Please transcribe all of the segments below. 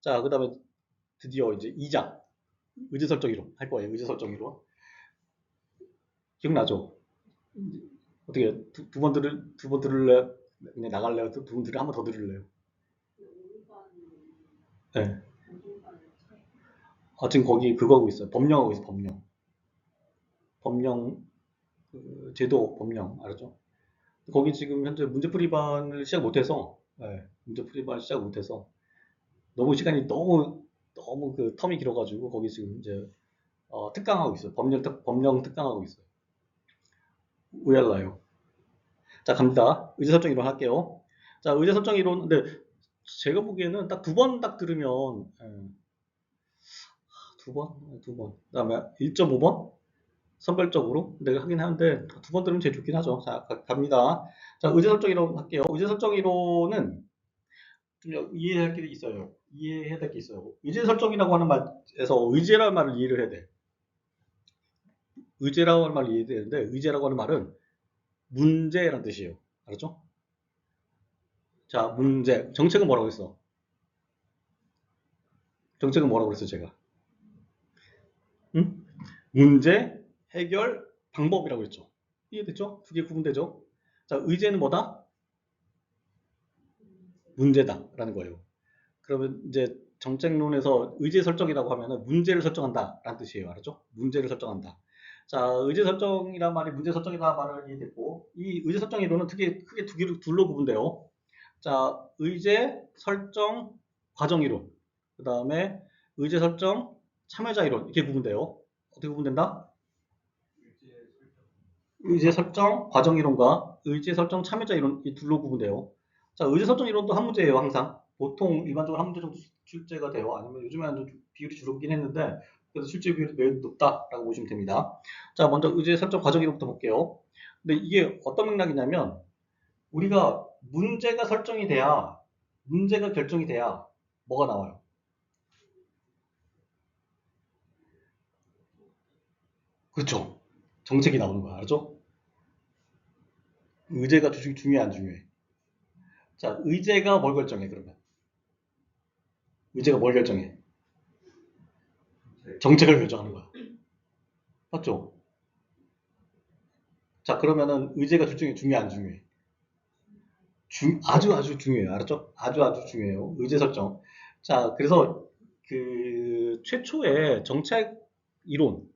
자, 그 다음에 드디어 이제 2장. 의제 설정 이론 할 거예요. 의제 설정 이론. 기억나죠? 어떻게 두 번 들을래? 그냥 나갈래요? 두 번 한 번 더 들을래요? 네. 지금 거기 그거 하고 있어요. 법령 하고 있어요. 법령. 법령 제도 법령 알았죠? 거기 지금 현재 문제풀이반을 시작 못해서 네, 문제풀이반 시작 못해서 너무 시간이 너무 그 텀이 길어가지고 거기 지금 이제 특강하고 있어요. 법령 특강하고 있어요. 우얄라요. 자, 갑니다. 의제 설정 이론 할게요. 자, 의제 설정 이론. 근데 제가 보기에는 딱 두 번 딱 들으면 두 번, 두 번. 그다음에 1.5번 선별적으로 내가 하긴 하는데 두 번 들으면 제일 좋긴 하죠. 자, 갑니다. 자, 의제 설정 이론 할게요. 의제 설정 이론은 좀 이해할 게 있어요. 이해해야 될 게 있어요. 의제 설정이라고 하는 말에서 의제라는 말을 이해를 해야 돼. 의제라고 하는 말을 이해해야 되는데 의제라고 하는 말은 문제라는 뜻이에요. 알았죠? 자, 문제. 정책은 뭐라고 했어? 정책은 뭐라고 그랬어요, 제가? 응? 문제, 해결, 방법이라고 했죠. 이해됐죠? 두 개 구분되죠? 자, 의제는 뭐다? 문제다라는 거예요. 그러면 이제 정책론에서 의제 설정이라고 하면은 문제를 설정한다라는 뜻이에요. 알았죠? 문제를 설정한다. 자, 의제 설정이란 말이 문제 설정이라는 말을 이해됐고, 이 의제 설정 이론은 크게 둘로 구분돼요. 자, 의제 설정 과정 이론, 그 다음에 의제 설정 참여자 이론 이렇게 구분돼요. 어떻게 구분된다? 의제 설정 과정 이론과 의제 설정 참여자 이론 이 둘로 구분돼요. 자, 의제 설정 이론도 한 문제예요, 항상. 보통 일반적으로 한 문제 정도 출제가 돼요. 아니면 요즘에는 좀 비율이 줄었긴 했는데 그래서 출제 비율이 매우 높다라고 보시면 됩니다. 자, 먼저 의제 설정 과정 이론부터 볼게요. 근데 이게 어떤 맥락이냐면 우리가 문제가 결정이 돼야 뭐가 나와요? 그렇죠. 정책이 나오는 거야. 알죠? 의제가 중요해 안 중요해? 자, 의제가 뭘 결정해 그러면? 의제가 뭘 결정해? 정책을 결정하는 거야. 맞죠? 자, 그러면은 의제가 둘 중에 중요해 안 중요해? 아주 중요해요. 알았죠? 아주 중요해요. 의제 설정. 자, 그래서 그 최초에 이론,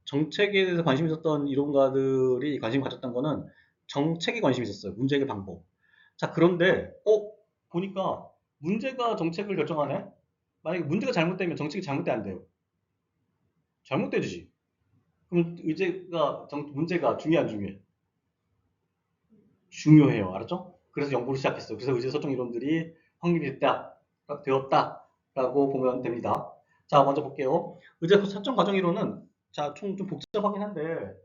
정책에 대해서 관심 있었던 이론가들이 관심 가졌던 거는 정책에 관심이 있었어요. 문제 해결 방법. 자, 그런데 보니까 문제가 정책을 결정하네? 만약에 문제가 잘못되면 정책이 잘못돼 안 돼요. 잘못되지. 그럼 문제가 중요해 안 중요해? 중요해요. 알았죠? 그래서 연구를 시작했어요. 그래서 의제 설정 이론들이 확립이 되었다라고 보면 됩니다. 자, 먼저 볼게요. 의제 설정 과정 이론은 자, 좀 복잡하긴 한데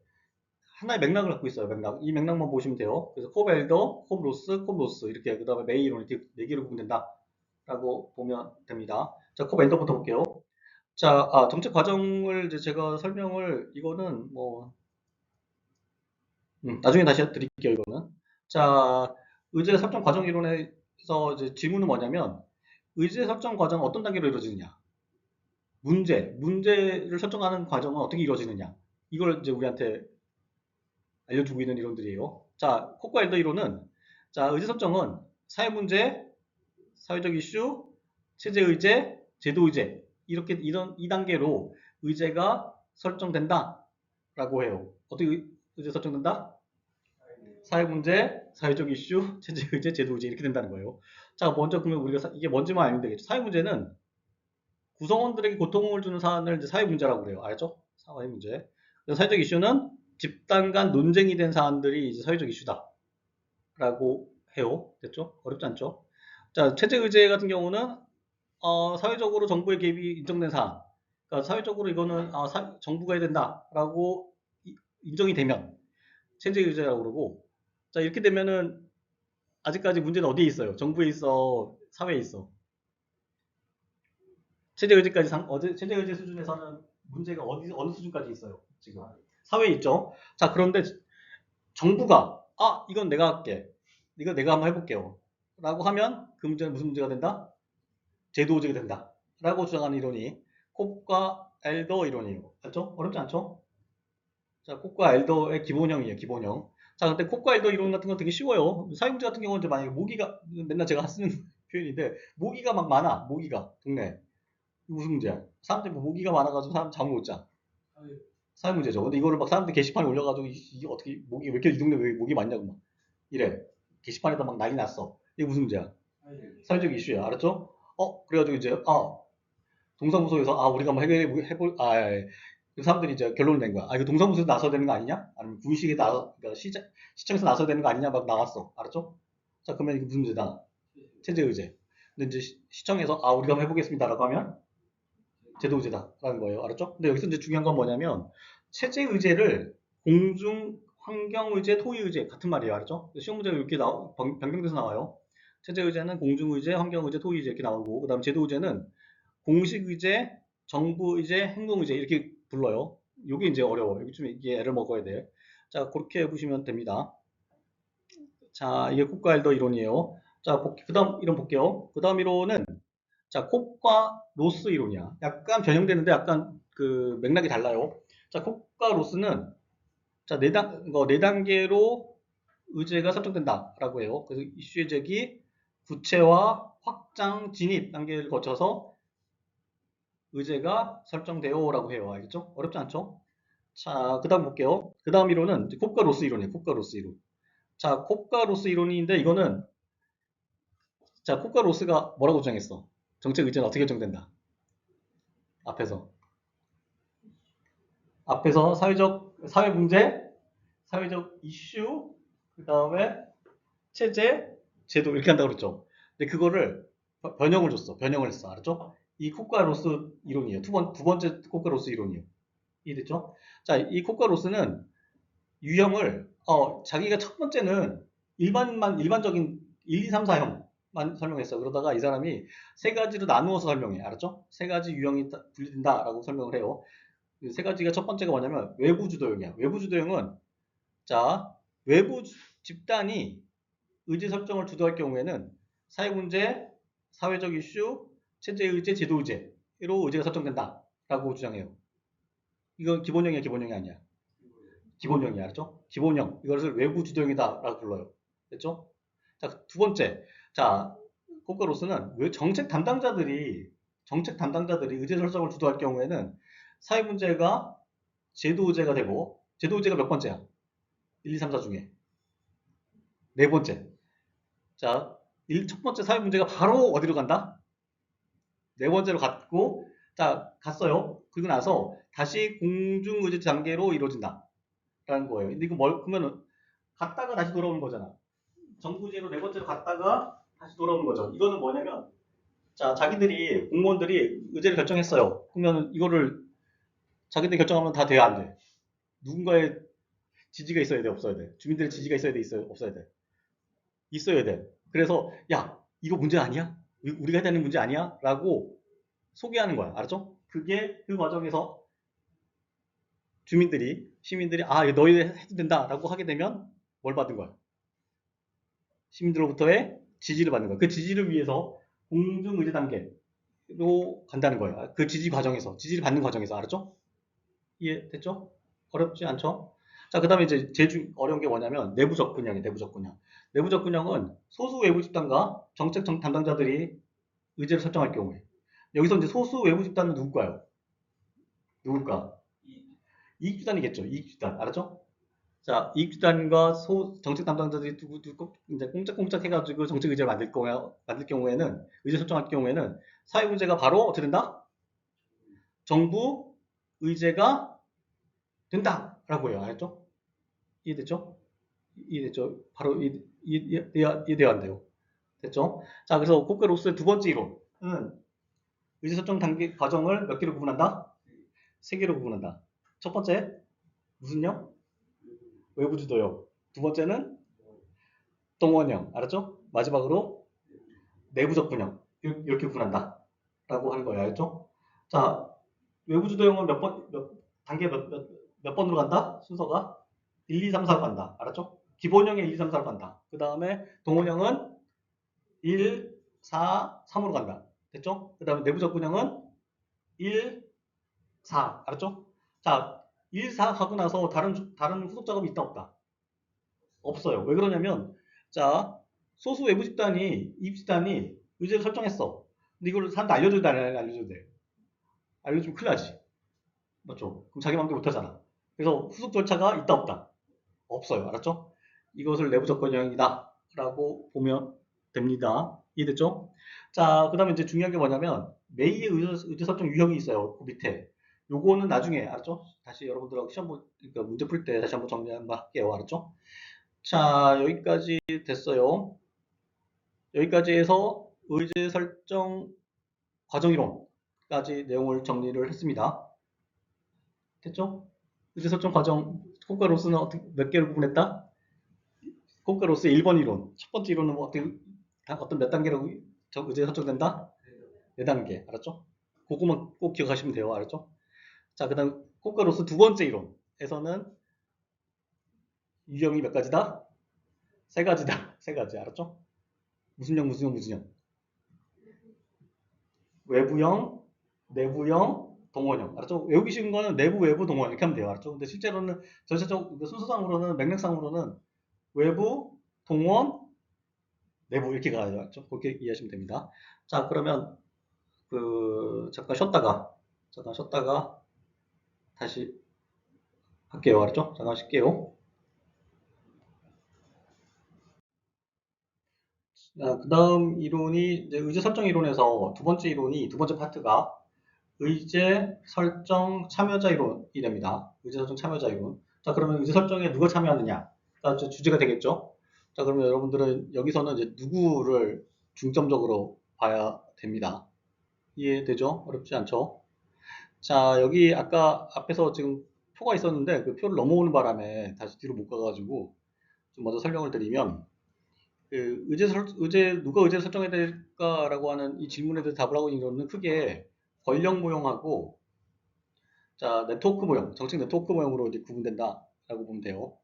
하나의 맥락을 갖고 있어요. 맥락. 이 맥락만 보시면 돼요. 그래서 콥 로스, 이렇게 그다음에 메이 이론 이렇게 네 개로 구분된다라고 보면 됩니다. 자, 콥 엔더부터 볼게요. 자, 정책 과정을 이제 제가 설명을 이거는 뭐 나중에 다시 드릴게요, 이거는. 자, 의제 설정 과정 이론에서 이제 질문은 뭐냐면, 의제 설정 과정은 어떤 단계로 이루어지느냐? 문제를 설정하는 과정은 어떻게 이루어지느냐? 이걸 이제 우리한테 알려주고 있는 이론들이에요. 자, 코코 엘더 이론은, 자, 의제 설정은 사회 문제, 사회적 이슈, 체제 의제, 제도 의제, 이런 이 단계로 의제가 설정된다라고 해요. 어떻게 의제 설정된다? 사회 문제, 사회적 이슈, 체제 의제, 제도 의제 이렇게 된다는 거예요. 자, 먼저 그러면 우리가 이게 뭔지만 알면 되겠죠. 사회 문제는 구성원들에게 고통을 주는 사안을 이제 사회 문제라고 그래요. 알죠? 사회 문제. 사회적 이슈는 집단 간 논쟁이 된 사안들이 이제 사회적 이슈다라고 해요. 됐죠? 어렵지 않죠? 자, 체제 의제 같은 경우는 사회적으로 정부의 개입이 인정된 사안. 그러니까 사회적으로 이거는 정부가 해야 된다라고 인정이 되면 체제 의제라고 그러고, 자, 이렇게 되면은 아직까지 문제는 어디에 있어요? 정부에 있어, 사회에 있어. 체제 의제 수준에서는 문제가 어느 수준까지 있어요? 지금 사회에 있죠. 자, 그런데 정부가 이건 내가 할게. 이거 내가 한번 해볼게요. 라고 하면 그 문제는 무슨 문제가 된다? 제도 의제가 된다. 라고 주장하는 이론이 콥과 엘더 이론이에요. 맞죠? 어렵지 않죠? 자, 콥과 엘더의 기본형이에요. 기본형. 자, 근데 콥과 엘더 이론 같은 건 되게 쉬워요. 사회문제 같은 경우는 이제 만약에 모기가, 맨날 제가 쓰는 표현인데, 모기가 막 많아. 모기가. 동네. 무슨 문제야? 사람들이 뭐 모기가 많아가지고 사람 잠을 못 자. 사회문제죠. 근데 이거를 막 사람들 게시판에 올려가지고, 이게 어떻게, 모기, 왜 이렇게 이 동네 왜 모기 많냐고 막. 이래. 게시판에다 막 난리 났어. 이게 무슨 문제야? 사회적 이슈야. 알았죠? 그래가지고 이제, 동사무소에서, 우리가 한번 해볼, 그 사람들이 이제 결론을 낸 거야. 이거 동사무소에서 나서야 되는 거 아니냐? 아니면 구의식에 그러니까 시청에서 나서야 되는 거 아니냐? 막 나왔어. 알았죠? 자, 그러면 이게 무슨 문제다? 체제 의제. 근데 이제 시청에서, 우리가 한번 해보겠습니다라고 하면, 제도 의제다라는 거예요. 알았죠? 근데 여기서 이제 중요한 건 뭐냐면, 체제 의제를 공중, 환경 의제, 토의 의제 같은 말이에요. 알았죠? 시험 문제가 이렇게 변경돼서 나와요. 체제 의제는 공중 의제, 환경 의제, 토의 의제 이렇게 나오고, 그 다음 제도 의제는 공식 의제, 정부 의제, 행동 의제 이렇게 불러요. 이게 이제 어려워요. 여기 좀 이게 애를 먹어야 돼. 자, 그렇게 보시면 됩니다. 자, 이게 콥과 엘더 이론이에요. 자, 그 다음 이론 볼게요. 그 다음 이론은 자, 콥과 로스 이론이야. 약간 변형되는데 약간 그 맥락이 달라요. 자, 콥과 로스는 자, 네 단계로 의제가 설정된다라고 해요. 그래서 이슈의 제기, 구체화, 확장, 진입 단계를 거쳐서 의제가 설정돼요라고 해요. 알겠죠? 어렵지 않죠? 자, 그 다음 볼게요. 그 다음 이론은 콥과 로스 이론이에요. 콥과 로스 이론. 자, 콥과 로스 이론인데 이거는 자, 콥과 로스가 뭐라고 주장했어? 정책 의제는 어떻게 결정된다? 앞에서. 앞에서 사회 문제, 사회적 이슈, 그 다음에 체제, 제도 이렇게 한다고 그랬죠. 근데 그거를 변형을 줬어. 변형을 했어. 알았죠? 이 콥과 로스 이론이에요. 두 번째 콥과 로스 이론이에요. 이해됐죠? 자, 이 콥과 로스는 유형을 자기가 첫 번째는 일반적인 1, 2, 3, 4형만 설명했어. 그러다가 이 사람이 세 가지로 나누어서 설명해. 알았죠? 세 가지 유형이 분리된다라고 설명을 해요. 그 세 가지가 첫 번째가 뭐냐면 외부 주도형이야. 외부 주도형은 자, 외부 집단이 의제 설정을 주도할 경우에는 사회 문제, 사회적 이슈, 체제 의제, 제도 의제로 의제가 설정된다라고 주장해요. 이건 기본형이야, 기본형이 아니야. 기본형이야, 알았죠? 기본형. 이것을 외부 주도형이다라고 불러요. 됐죠? 자, 두 번째. 자, 콥과로스는 왜 정책 담당자들이 의제 설정을 주도할 경우에는 사회 문제가 제도 의제가 되고, 제도 의제가 몇 번째야? 1, 2, 3, 4 중에. 네 번째. 자, 첫 번째 사회 문제가 바로 어디로 간다? 네 번째로 갔고, 자, 갔어요. 그리고 나서 다시 공중의제 단계로 이루어진다. 라는 거예요. 근데 이거 그러면은 갔다가 다시 돌아오는 거잖아. 정부제로 네 번째로 갔다가 다시 돌아오는 거죠. 이거는 뭐냐면, 자, 공무원들이 의제를 결정했어요. 그러면 이거를 자기들이 결정하면 다 돼야 안 돼. 누군가의 지지가 있어야 돼, 없어야 돼. 주민들의 지지가 있어야 돼, 없어야 돼. 있어야 돼. 그래서, 야, 이거 문제 아니야? 우리가 해야 되는 문제 아니야? 라고 소개하는 거야. 알았죠? 그 과정에서 시민들이, 이거 너희들 해도 된다. 라고 하게 되면 뭘 받은 거야? 시민들로부터의 지지를 받는 거야. 그 지지를 위해서 공중의제 단계로 간다는 거예요. 그 지지를 받는 과정에서. 알았죠? 이해됐죠? 어렵지 않죠? 자, 그 다음에 이제 제일 어려운 게 뭐냐면 내부적 분양이에요. 내부적 분양. 내부적 분양은 소수 외부 집단과 정책 담당자들이 의제를 설정할 경우에 여기서 이제 소수 외부 집단은 누굴까요? 누굴까? 이익집단이겠죠. 이익집단. 알았죠? 자, 이익집단과 정책 담당자들이 이제 꽁짝꽁짝 해가지고 정책 의제를 만들 경우에는, 의제 설정할 경우에는 사회 문제가 바로 어떻게 된다? 정부 의제가 된다라고 해요. 알았죠? 이해됐죠? 이해됐죠? 바로 이해돼야 안 돼요. 됐죠? 자, 그래서 콥과로스의 두 번째 이론은 의제 설정 단계 과정을 몇 개로 구분한다? 세 개로 구분한다. 첫 번째, 무슨요? 외부 주도형. 두 번째는 동원형. 알았죠? 마지막으로 내부적 분형. 이렇게 구분한다. 라고 하는 거예요. 알았죠? 자, 외부 주도형은 몇 번으로 간다? 순서가 1, 2, 3, 4로 간다. 알았죠? 기본형에 1, 2, 3, 4로 간다. 그 다음에 동원형은 1, 4, 3으로 간다. 됐죠? 그 다음에 내부적 분형은 1, 4. 알았죠? 자, 1, 4 하고 나서 다른 후속 작업이 있다 없다? 없어요. 왜 그러냐면, 자, 소수 외부 집단이, 입 집단이 의제를 설정했어. 근데 이걸 사람한테 알려줘도 안 알려줘도 돼. 알려주면 큰일 나지. 맞죠? 그럼 자기 마음대로 못하잖아. 그래서 후속 절차가 있다 없다? 없어요. 알았죠? 이것을 내부 접근형이다 라고 보면 됩니다. 이해됐죠? 자, 그 다음에 이제 중요한 게 뭐냐면 메이의 의제 설정 유형이 있어요. 그 밑에. 요거는 나중에 알았죠? 다시 여러분들하고 시험 그러니까 문제 풀 때 다시 한번 정리 한번 할게요. 알았죠? 자, 여기까지 됐어요. 여기까지 해서 의제 설정 과정 이론까지 내용을 정리를 했습니다. 됐죠? 의제 설정 과정 코가 로스는 어떻게 몇 개를 구분했다? 코가 로스의 1번 이론. 첫 번째 이론은 뭐 어떤 몇 단계로 의제 설정된다? 4단계. 알았죠? 그거만 꼭 기억하시면 돼요. 알았죠? 자, 그 다음 코가 로스 두 번째 이론에서는 유형이 몇 가지다? 3가지다. 3가지. 알았죠? 무슨 형, 무슨 형, 무슨 형. 외부형, 내부형, 동원형. 알았죠? 외우기 쉬운 거는 내부, 외부, 동원 이렇게 하면 돼요. 알았죠? 근데 실제로는 전체적 순서상으로는 맥락상으로는 외부, 동원, 내부 이렇게 가야 돼요. 알았죠? 그렇게 이해하시면 됩니다. 자, 그러면 잠깐 쉬었다가 다시 할게요. 알았죠? 잠깐 쉴게요. 그 다음 이론이 이제 의제 설정 이론에서 두 번째 파트가 의제 설정 참여자 이론이 됩니다. 의제 설정 참여자 이론. 자, 그러면 의제 설정에 누가 참여하느냐가 주제가 되겠죠. 자, 그러면 여러분들은 여기서는 이제 누구를 중점적으로 봐야 됩니다. 이해되죠? 어렵지 않죠? 자, 여기 아까 앞에서 지금 표가 있었는데 그 표를 넘어오는 바람에 다시 뒤로 못 가가지고 좀 먼저 설명을 드리면 누가 의제 설정해야 될까라고 하는 이 질문에 대해서 답을 하고 있는 거는 크게 권력 모형하고 자, 네트워크 모형, 정책 네트워크 모형으로 이제 구분된다라고 보면 돼요.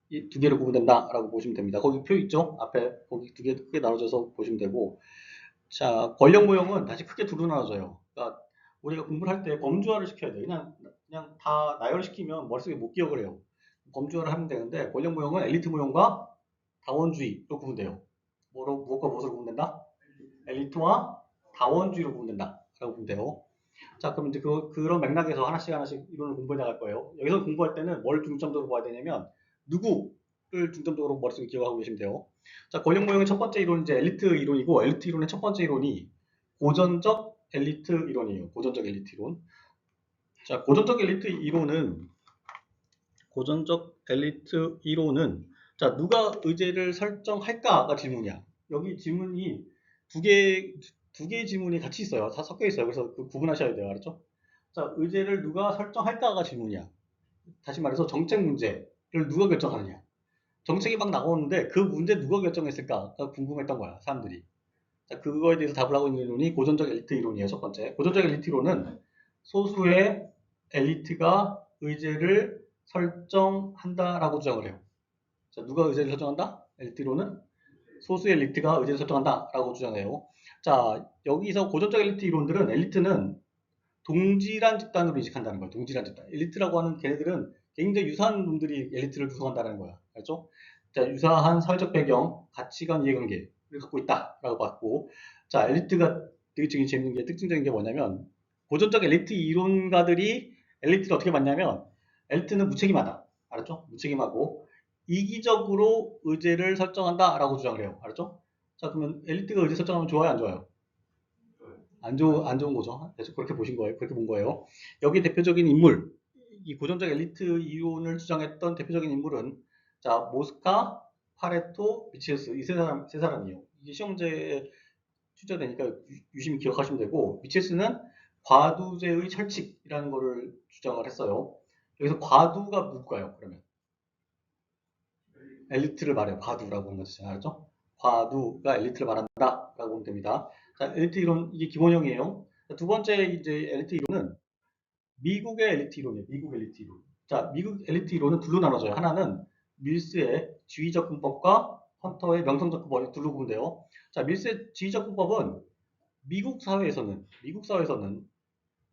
이 두 개로 구분된다라고 보시면 됩니다. 거기 표 있죠? 앞에 거기 두 개 크게 나눠져서 보시면 되고 자, 권력 모형은 다시 크게 두로 나눠져요. 그러니까 우리가 공부를 할 때 범주화를 시켜야 돼요. 그냥 다 나열시키면 머릿속에 못 기억을 해요. 범주화를 하면 되는데 권력 모형은 엘리트 모형과 다원주의로 구분돼요. 무엇과 무엇으로 구분된다? 엘리트와 다원주의로 구분된다라고 보면 돼요. 자, 그럼 이제 그런 맥락에서 하나씩 이론을 공부해 나갈 거예요. 여기서 공부할 때는 뭘 중점적으로 봐야 되냐면 누구를 중점적으로 머릿속에 기억하고 계시면 돼요. 자, 권력 모형의 첫 번째 이론은 이제 엘리트 이론이고 엘리트 이론의 첫 번째 이론이 고전적 엘리트 이론이에요. 고전적 엘리트 이론. 자, 고전적 엘리트 이론은 자, 누가 의제를 설정할까가 질문이야. 여기 질문이 두 개의 질문이 같이 있어요. 다 섞여 있어요. 그래서 구분하셔야 돼요. 알았죠? 자, 의제를 누가 설정할까가 질문이야. 다시 말해서 정책 문제를 누가 결정하느냐. 정책이 막 나오는데 그 문제 누가 결정했을까가 궁금했던 거야. 사람들이. 자, 그거에 대해서 답을 하고 있는 이론이 고전적 엘리트 이론이에요. 첫 번째. 고전적 엘리트 이론은 소수의 엘리트가 의제를 설정한다라고 주장을 해요. 자, 누가 의제를 설정한다? 엘리트 이론은 소수의 엘리트가 의제를 설정한다라고 주장해요. 자, 여기서 고전적 엘리트 이론들은 엘리트는 동질한 집단으로 인식한다는 거예요. 동질한 집단. 엘리트라고 하는 걔네들은 굉장히 유사한 놈들이 엘리트를 구성한다는 거야. 알죠? 자, 유사한 사회적 배경, 가치관, 이해관계를 갖고 있다라고 봤고, 자, 엘리트가 되게 재밌는 게 특징적인 게 뭐냐면 고전적 엘리트 이론가들이 엘리트를 어떻게 봤냐면 엘리트는 무책임하다. 알았죠? 무책임하고 이기적으로 의제를 설정한다라고 주장을 해요. 알았죠? 자, 그러면 엘리트가 의제 설정하면 좋아요, 안 좋아요? 안 좋은 거죠. 계속 그렇게 보신 거예요. 그렇게 본 거예요. 여기 대표적인 인물, 이 고전적 엘리트 이론을 주장했던 대표적인 인물은 자, 모스카, 파레토, 미체스 이 세 사람이에요. 이게 시험 문제에 출제되니까 유심히 기억하시면 되고 미체스는 과두제의 철칙이라는 거를 주장을 했어요. 여기서 과두가 누굴까요? 그러면 엘리트를 말해요. 과두라고 하는 거죠. 알았죠? 과두가 엘리트를 말한다라고 보면 됩니다. 자, 엘리트 이론 이게 기본형이에요. 두 번째 이제 엘리트 이론은 미국의 엘리트 이론이에요. 미국 엘리트 이론. 자, 미국 엘리트 이론은 둘로 나눠져요. 하나는 밀스의 지휘적 군법과 헌터의 명성적 군법 둘로 보면 돼요. 자, 밀스의 지휘적 군법은 미국 사회에서는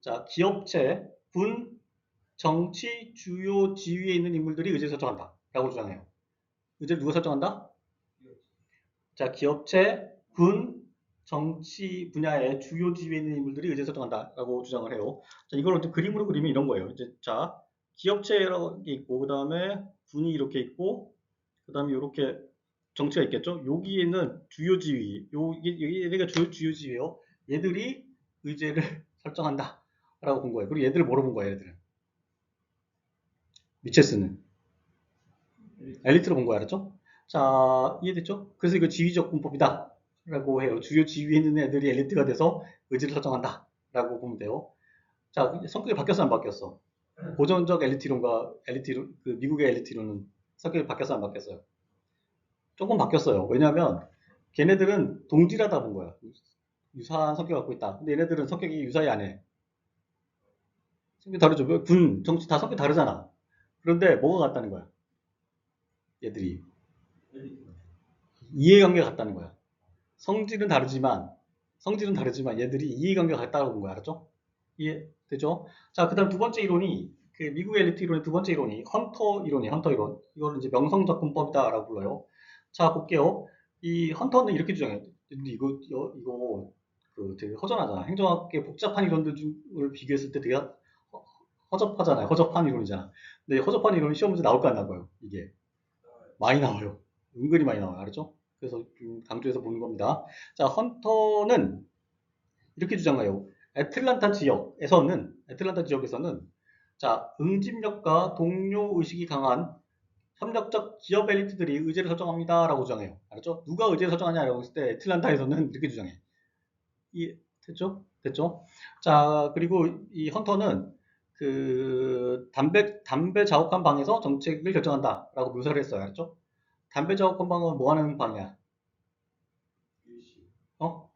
자, 기업체, 군, 정치, 주요 지위에 있는 인물들이 의제를 설정한다 라고 주장해요. 의제를 누가 설정한다? 자, 기업체, 군, 정치 분야의 주요 지위에 있는 인물들이 의제를 설정한다 라고 주장을 해요. 자, 이걸 이제 그림으로 그리면 이런 거예요. 이제 자, 기업체라고 있고, 그 다음에 군이 이렇게 있고, 그 다음에 이렇게 정치가 있겠죠? 여기에는 주요 지위, 얘가 주요 지위예요. 얘들이 의제를 설정한다 라고 본 거예요. 그리고 얘들을 뭐로 본 거예요, 얘들은? 미체스는 엘리트로 본 거야, 알았죠? 자, 이해됐죠? 그래서 이거 지위적 군법이다 라고 해요. 주요 지위에 있는 애들이 엘리트가 돼서 의지를 설정한다 라고 보면 돼요. 자, 성격이 바뀌었어, 안 바뀌었어? 고전적 엘리트론과 그 미국의 엘리트론은 성격이 바뀌었어, 안 바뀌었어요? 조금 바뀌었어요. 왜냐하면 걔네들은 동질하다 본 거야. 유사한 성격을 갖고 있다. 근데 얘네들은 성격이 유사히 안 해. 성격이 다르죠. 군, 정치 다 성격이 다르잖아. 그런데 뭐가 같다는 거야? 얘들이. 이해관계가 같다는 거야. 성질은 다르지만 얘들이 이해관계가 같다고 본 거야. 알았죠? 이해되죠? 자, 그 다음 두 번째 이론이, 그 미국의 엘리트 이론의 두 번째 이론이 헌터 이론이에요. 헌터 이론. 이거를 이제 명성적 군법이다라고 불러요. 자, 볼게요. 이 헌터는 이렇게 주장해요. 근데 이거 그 되게 허전하잖아. 행정학계 복잡한 이론들을 비교했을 때 되게 허접하잖아요. 허접한 이론이잖아. 근데 허접한 이론이 시험 문제 나올까 안 나와요? 이게 많이 나와요. 은근히 많이 나와요. 알았죠? 그래서 좀 강조해서 보는 겁니다. 자, 헌터는 이렇게 주장해요. 애틀란타 지역에서는 자, 응집력과 동료 의식이 강한 협력적 기업 엘리트들이 의제를 설정합니다라고 주장해요. 알았죠? 누가 의제를 설정하냐라고 했을 때 애틀란타에서는 이렇게 주장해. 됐죠? 됐죠? 자, 그리고 이 헌터는 그 담배 자욱한 방에서 정책을 결정한다라고 묘사를 했어요. 알았죠? 담배 자욱한 방은 뭐 하는 방이야? 어?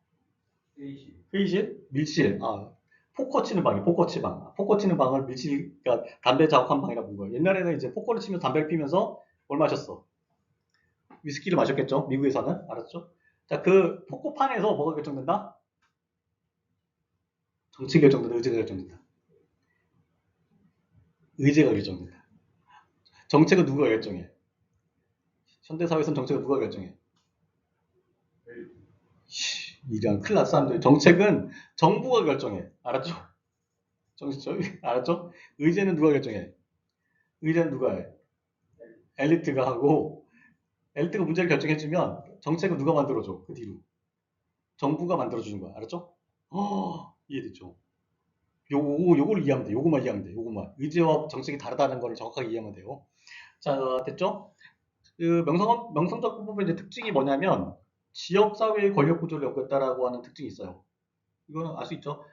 회의실? 밀실. 아, 포커 치는 방이에요. 포커 치방. 포커 치는 방을 밀실, 그러니까 담배 자욱한 방이라 본 거예요. 옛날에는 이제 포커를 치면서 담배를 피면서 뭘 마셨어? 위스키를 마셨겠죠? 미국에서는. 알았죠? 자, 그 포커판에서 뭐가 결정된다? 정치 결정된다. 의제가 결정된다. 의제가 결정된다. 정책은 누가 결정해? 현대사회에서는 정책을 누가 결정해? 이런 큰일 났어, 사람들. 정책은 정부가 결정해. 알았죠? 알았죠? 의제는 누가 결정해? 의제는 누가 해? 엘리트가 하고, 엘리트가 문제를 결정해주면 정책은 누가 만들어줘? 그 뒤로. 정부가 만들어주는 거야. 알았죠? 이해됐죠? 요걸 이해하면 돼. 요것만 이해하면 돼. 요것만. 의제와 정책이 다르다는 걸 정확하게 이해하면 돼요. 자, 됐죠? 그 명성적 군법의 이제 특징이 뭐냐면, 지역사회의 권력 구조를 연구했다라고 하는 특징이 있어요. 이거는 알 수 있죠?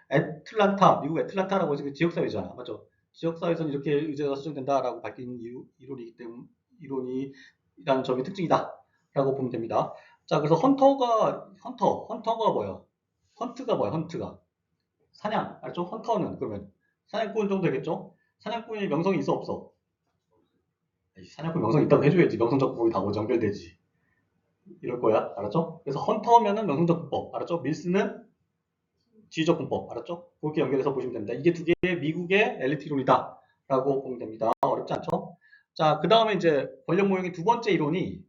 미국 애틀란타라고 해서 지역사회잖아. 맞죠? 지역사회에서는 이렇게 의제가 설정된다라고 밝힌 이론이기 때문에, 이론이라는 점이 특징이다. 라고 보면 됩니다. 자, 그래서 헌터가 뭐야? 헌트가 뭐야, 헌트가? 사냥. 알죠? 헌터는 그러면 사냥꾼 정도 되겠죠? 사냥꾼이 명성이 있어, 없어? 사냥꾼 명성이 있다고 해줘야지. 명성적 법이 다 연결되지. 이럴 거야. 알았죠? 그래서 헌터면은 명성적 법. 알았죠? 밀스는 지휘적 군법. 알았죠? 그렇게 연결해서 보시면 됩니다. 이게 두 개의 미국의 엘리트 이론이다. 라고 보면 됩니다. 어렵지 않죠? 자, 그 다음에 이제 권력 모형의 두 번째 이론이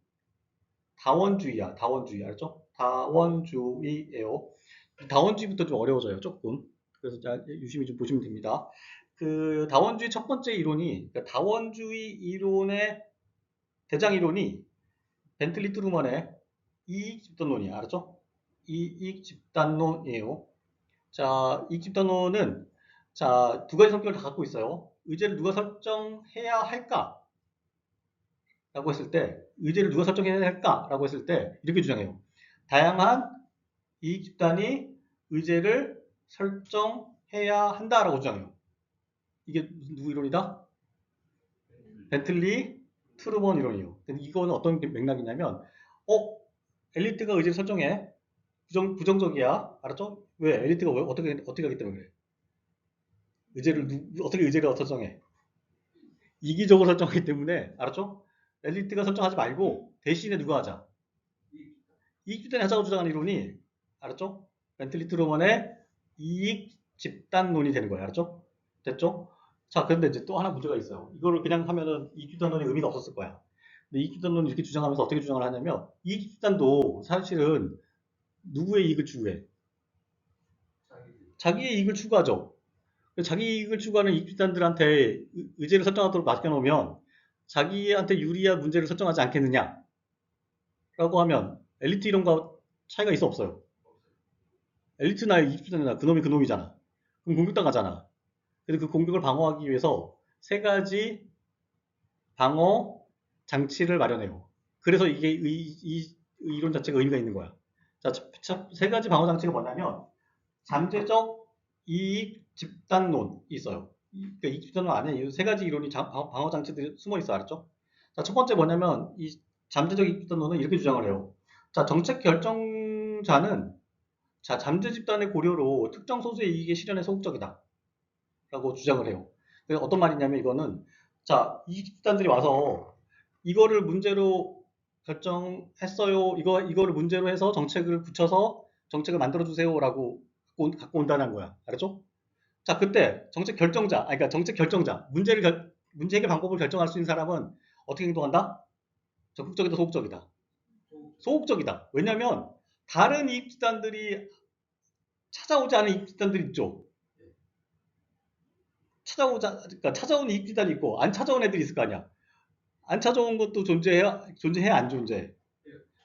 다원주의야. 다원주의. 알았죠? 다원주의예요. 다원주의부터 좀 어려워져요. 조금. 그래서 유심히 좀 보시면 됩니다. 그 다원주의 첫 번째 이론이, 그러니까 다원주의 이론의 대장 이론이 벤틀리 트루먼의 이익 집단론이야. 알았죠? 이익 집단론이에요. 자, 이익 집단론은 자, 두 가지 성격을 다 갖고 있어요. 의제를 누가 설정해야 할까? 라고 했을 때, 의제를 누가 설정해야 할까? 라고 했을 때, 이렇게 주장해요. 다양한 이익 집단이 의제를 설정해야 한다라고 주장해요. 이게 누구 이론이다? 벤틀리 트루먼 이론이에요. 근데 이거는 어떤 맥락이냐면, 엘리트가 의제를 설정해. 부정적이야. 알았죠? 왜? 엘리트가 어떻게 하기 때문에 그래? 어떻게 의제를 설정해? 이기적으로 설정하기 때문에, 알았죠? 엘리트가 설정하지 말고, 대신에 누가 하자? 이익 집단이 하자고 주장하는 이론이, 알았죠? 벤틀리 트루먼의 이익 집단론이 되는 거예요. 알았죠? 됐죠? 자, 그런데 이제 또 하나 문제가 있어요. 이거를 그냥 하면은 이익 집단론의 의미가 없었을 거야. 근데 이익 집단론을 이렇게 주장하면서 어떻게 주장을 하냐면 이익 집단도 사실은 누구의 이익을 추구해? 자기의 이익을 추구하죠. 자기 이익을 추구하는 이익 집단들한테 의제를 설정하도록 맡겨놓으면 자기한테 유리한 문제를 설정하지 않겠느냐라고 하면 엘리트 이론과 차이가 있어 없어요? 엘리트나 이익 집단이나 그놈이 그놈이잖아. 그럼 공격당하잖아. 그래서 그 공격을 방어하기 위해서 세 가지 방어 장치를 마련해요. 그래서 이게 이 이론 자체가 의미가 있는 거야. 자, 세 가지 방어 장치가 뭐냐면 잠재적 이익 집단론이 있어요. 그러니까 이익 집단론 안에 이 세 가지 이론이 방어 장치들이 숨어 있어, 알았죠? 자, 첫 번째 뭐냐면 이 잠재적 이익 집단론은 이렇게 주장을 해요. 자, 정책 결정자는 자, 잠재 집단의 고려로 특정 소수의 이익의 실현에 소극적이다. 라고 주장을 해요. 어떤 말이냐면 이거는 자, 이 집단들이 와서 이거를 문제로 결정했어요. 이거를 문제로 해서 정책을 붙여서 정책을 만들어 주세요라고 갖고 온다는 거야. 알았죠? 자, 그때 정책 결정자, 그러니까 정책 결정자, 문제 해결 방법을 결정할 수 있는 사람은 어떻게 행동한다? 적극적이다, 소극적이다. 소극적이다. 왜냐면 다른 이익 집단들이 찾아오지 않은 이익 집단들 있죠. 그러니까 찾아온 이익 집단이 있고 안 찾아온 애들이 있을 거 아니야. 안 찾아온 것도 존재해 안 존재해?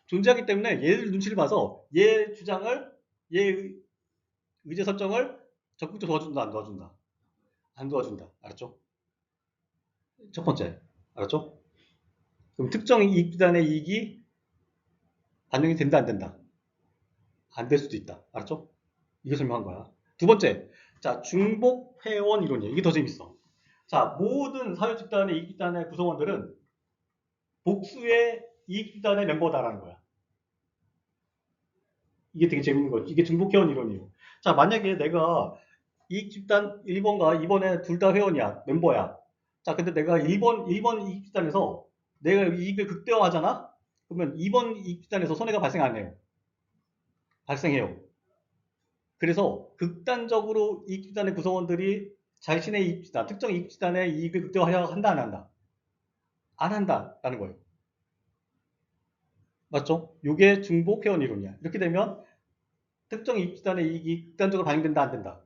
존재하기 때문에 얘들 눈치를 봐서 얘 주장을 얘 의제 설정을 적극적으로 도와준다 안 도와준다? 안 도와준다. 알았죠? 첫 번째. 알았죠? 그럼 특정 이익 집단의 이익이 반영이 된다 안 된다? 안 될 수도 있다. 알았죠? 이게 설명한 거야. 두 번째. 자, 중복 회원 이론이에요. 이게 더 재밌어. 자, 모든 사회 집단의 이익 집단의 구성원들은 복수의 이익 집단의 멤버다라는 거야. 이게 되게 재밌는 거지. 이게 중복회원 이론이에요. 자, 만약에 내가 이익 집단 1번과 2번에 둘 다 회원이야. 멤버야. 자, 근데 내가 1번 이익 집단에서 내가 이익을 극대화하잖아? 그러면 2번 이익 집단에서 손해가 발생 안 해요. 발생해요. 그래서 극단적으로 이익 집단의 구성원들이 자신의 이익 집단, 특정 이익 집단의 이익을 극대화하려 한다, 안 한다? 안 한다라는 거예요. 맞죠? 이게 중복 회원 이론이야. 이렇게 되면 특정 이익 집단의 이익이 극단적으로 반영된다, 안 된다?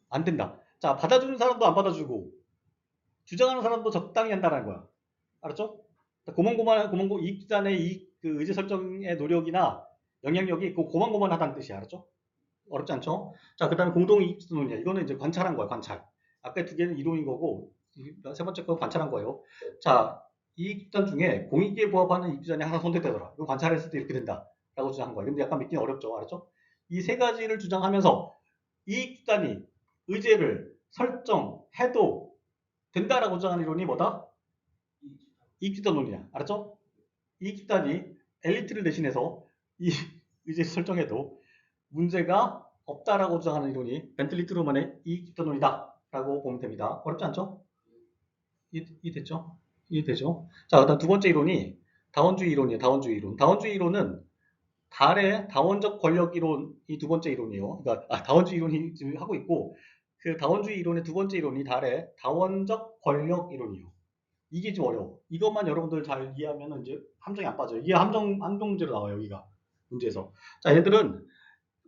안 된다. 자, 받아주는 사람도 안 받아주고 주장하는 사람도 적당히 한다는 거야. 알았죠? 고만고만 이익 집단의 그 의제 설정의 노력이나 영향력이 고만고만하다는 뜻이야. 알았죠? 어렵지 않죠? 자, 그 다음에 공동 이익 집단론이야. 이거는 이제 관찰한 거야, 관찰. 아까 두 개는 이론인 거고 세 번째 거 관찰한 거예요. 자, 이익 집단 중에 공익에 부합하는 이익 집단이 하나 선택되더라. 이거 관찰했을 때 이렇게 된다. 라고 주장한 거야. 근데 약간 믿기는 어렵죠. 알았죠? 이 세 가지를 주장하면서 이익 집단이 의제를 설정해도 된다라고 주장하는 이론이 뭐다? 이익 집단론이야. 알았죠? 이익 집단이 엘리트를 대신해서 이 의제를 설정해도 문제가 없다라고 주장하는 이론이 벤틀리 트루먼의 이익 집단론이다. 라고 보면 됩니다. 어렵지 않죠? 이해됐죠? 이해되죠? 자, 그다음 두 번째 이론이 다원주의 이론이에요. 다원주의 이론. 다원주의 이론은 달의 다원적 권력 이론이 두 번째 이론이에요. 그러니까 다원주의 이론이 지금 하고 있고 그 다원주의 이론의 두 번째 이론이 달의 다원적 권력 이론이에요. 이게 좀 어려워. 이것만 여러분들 잘 이해하면 이제 함정이 안 빠져요. 이게 함정 문제로 나와요. 여기가 문제에서. 자, 얘들은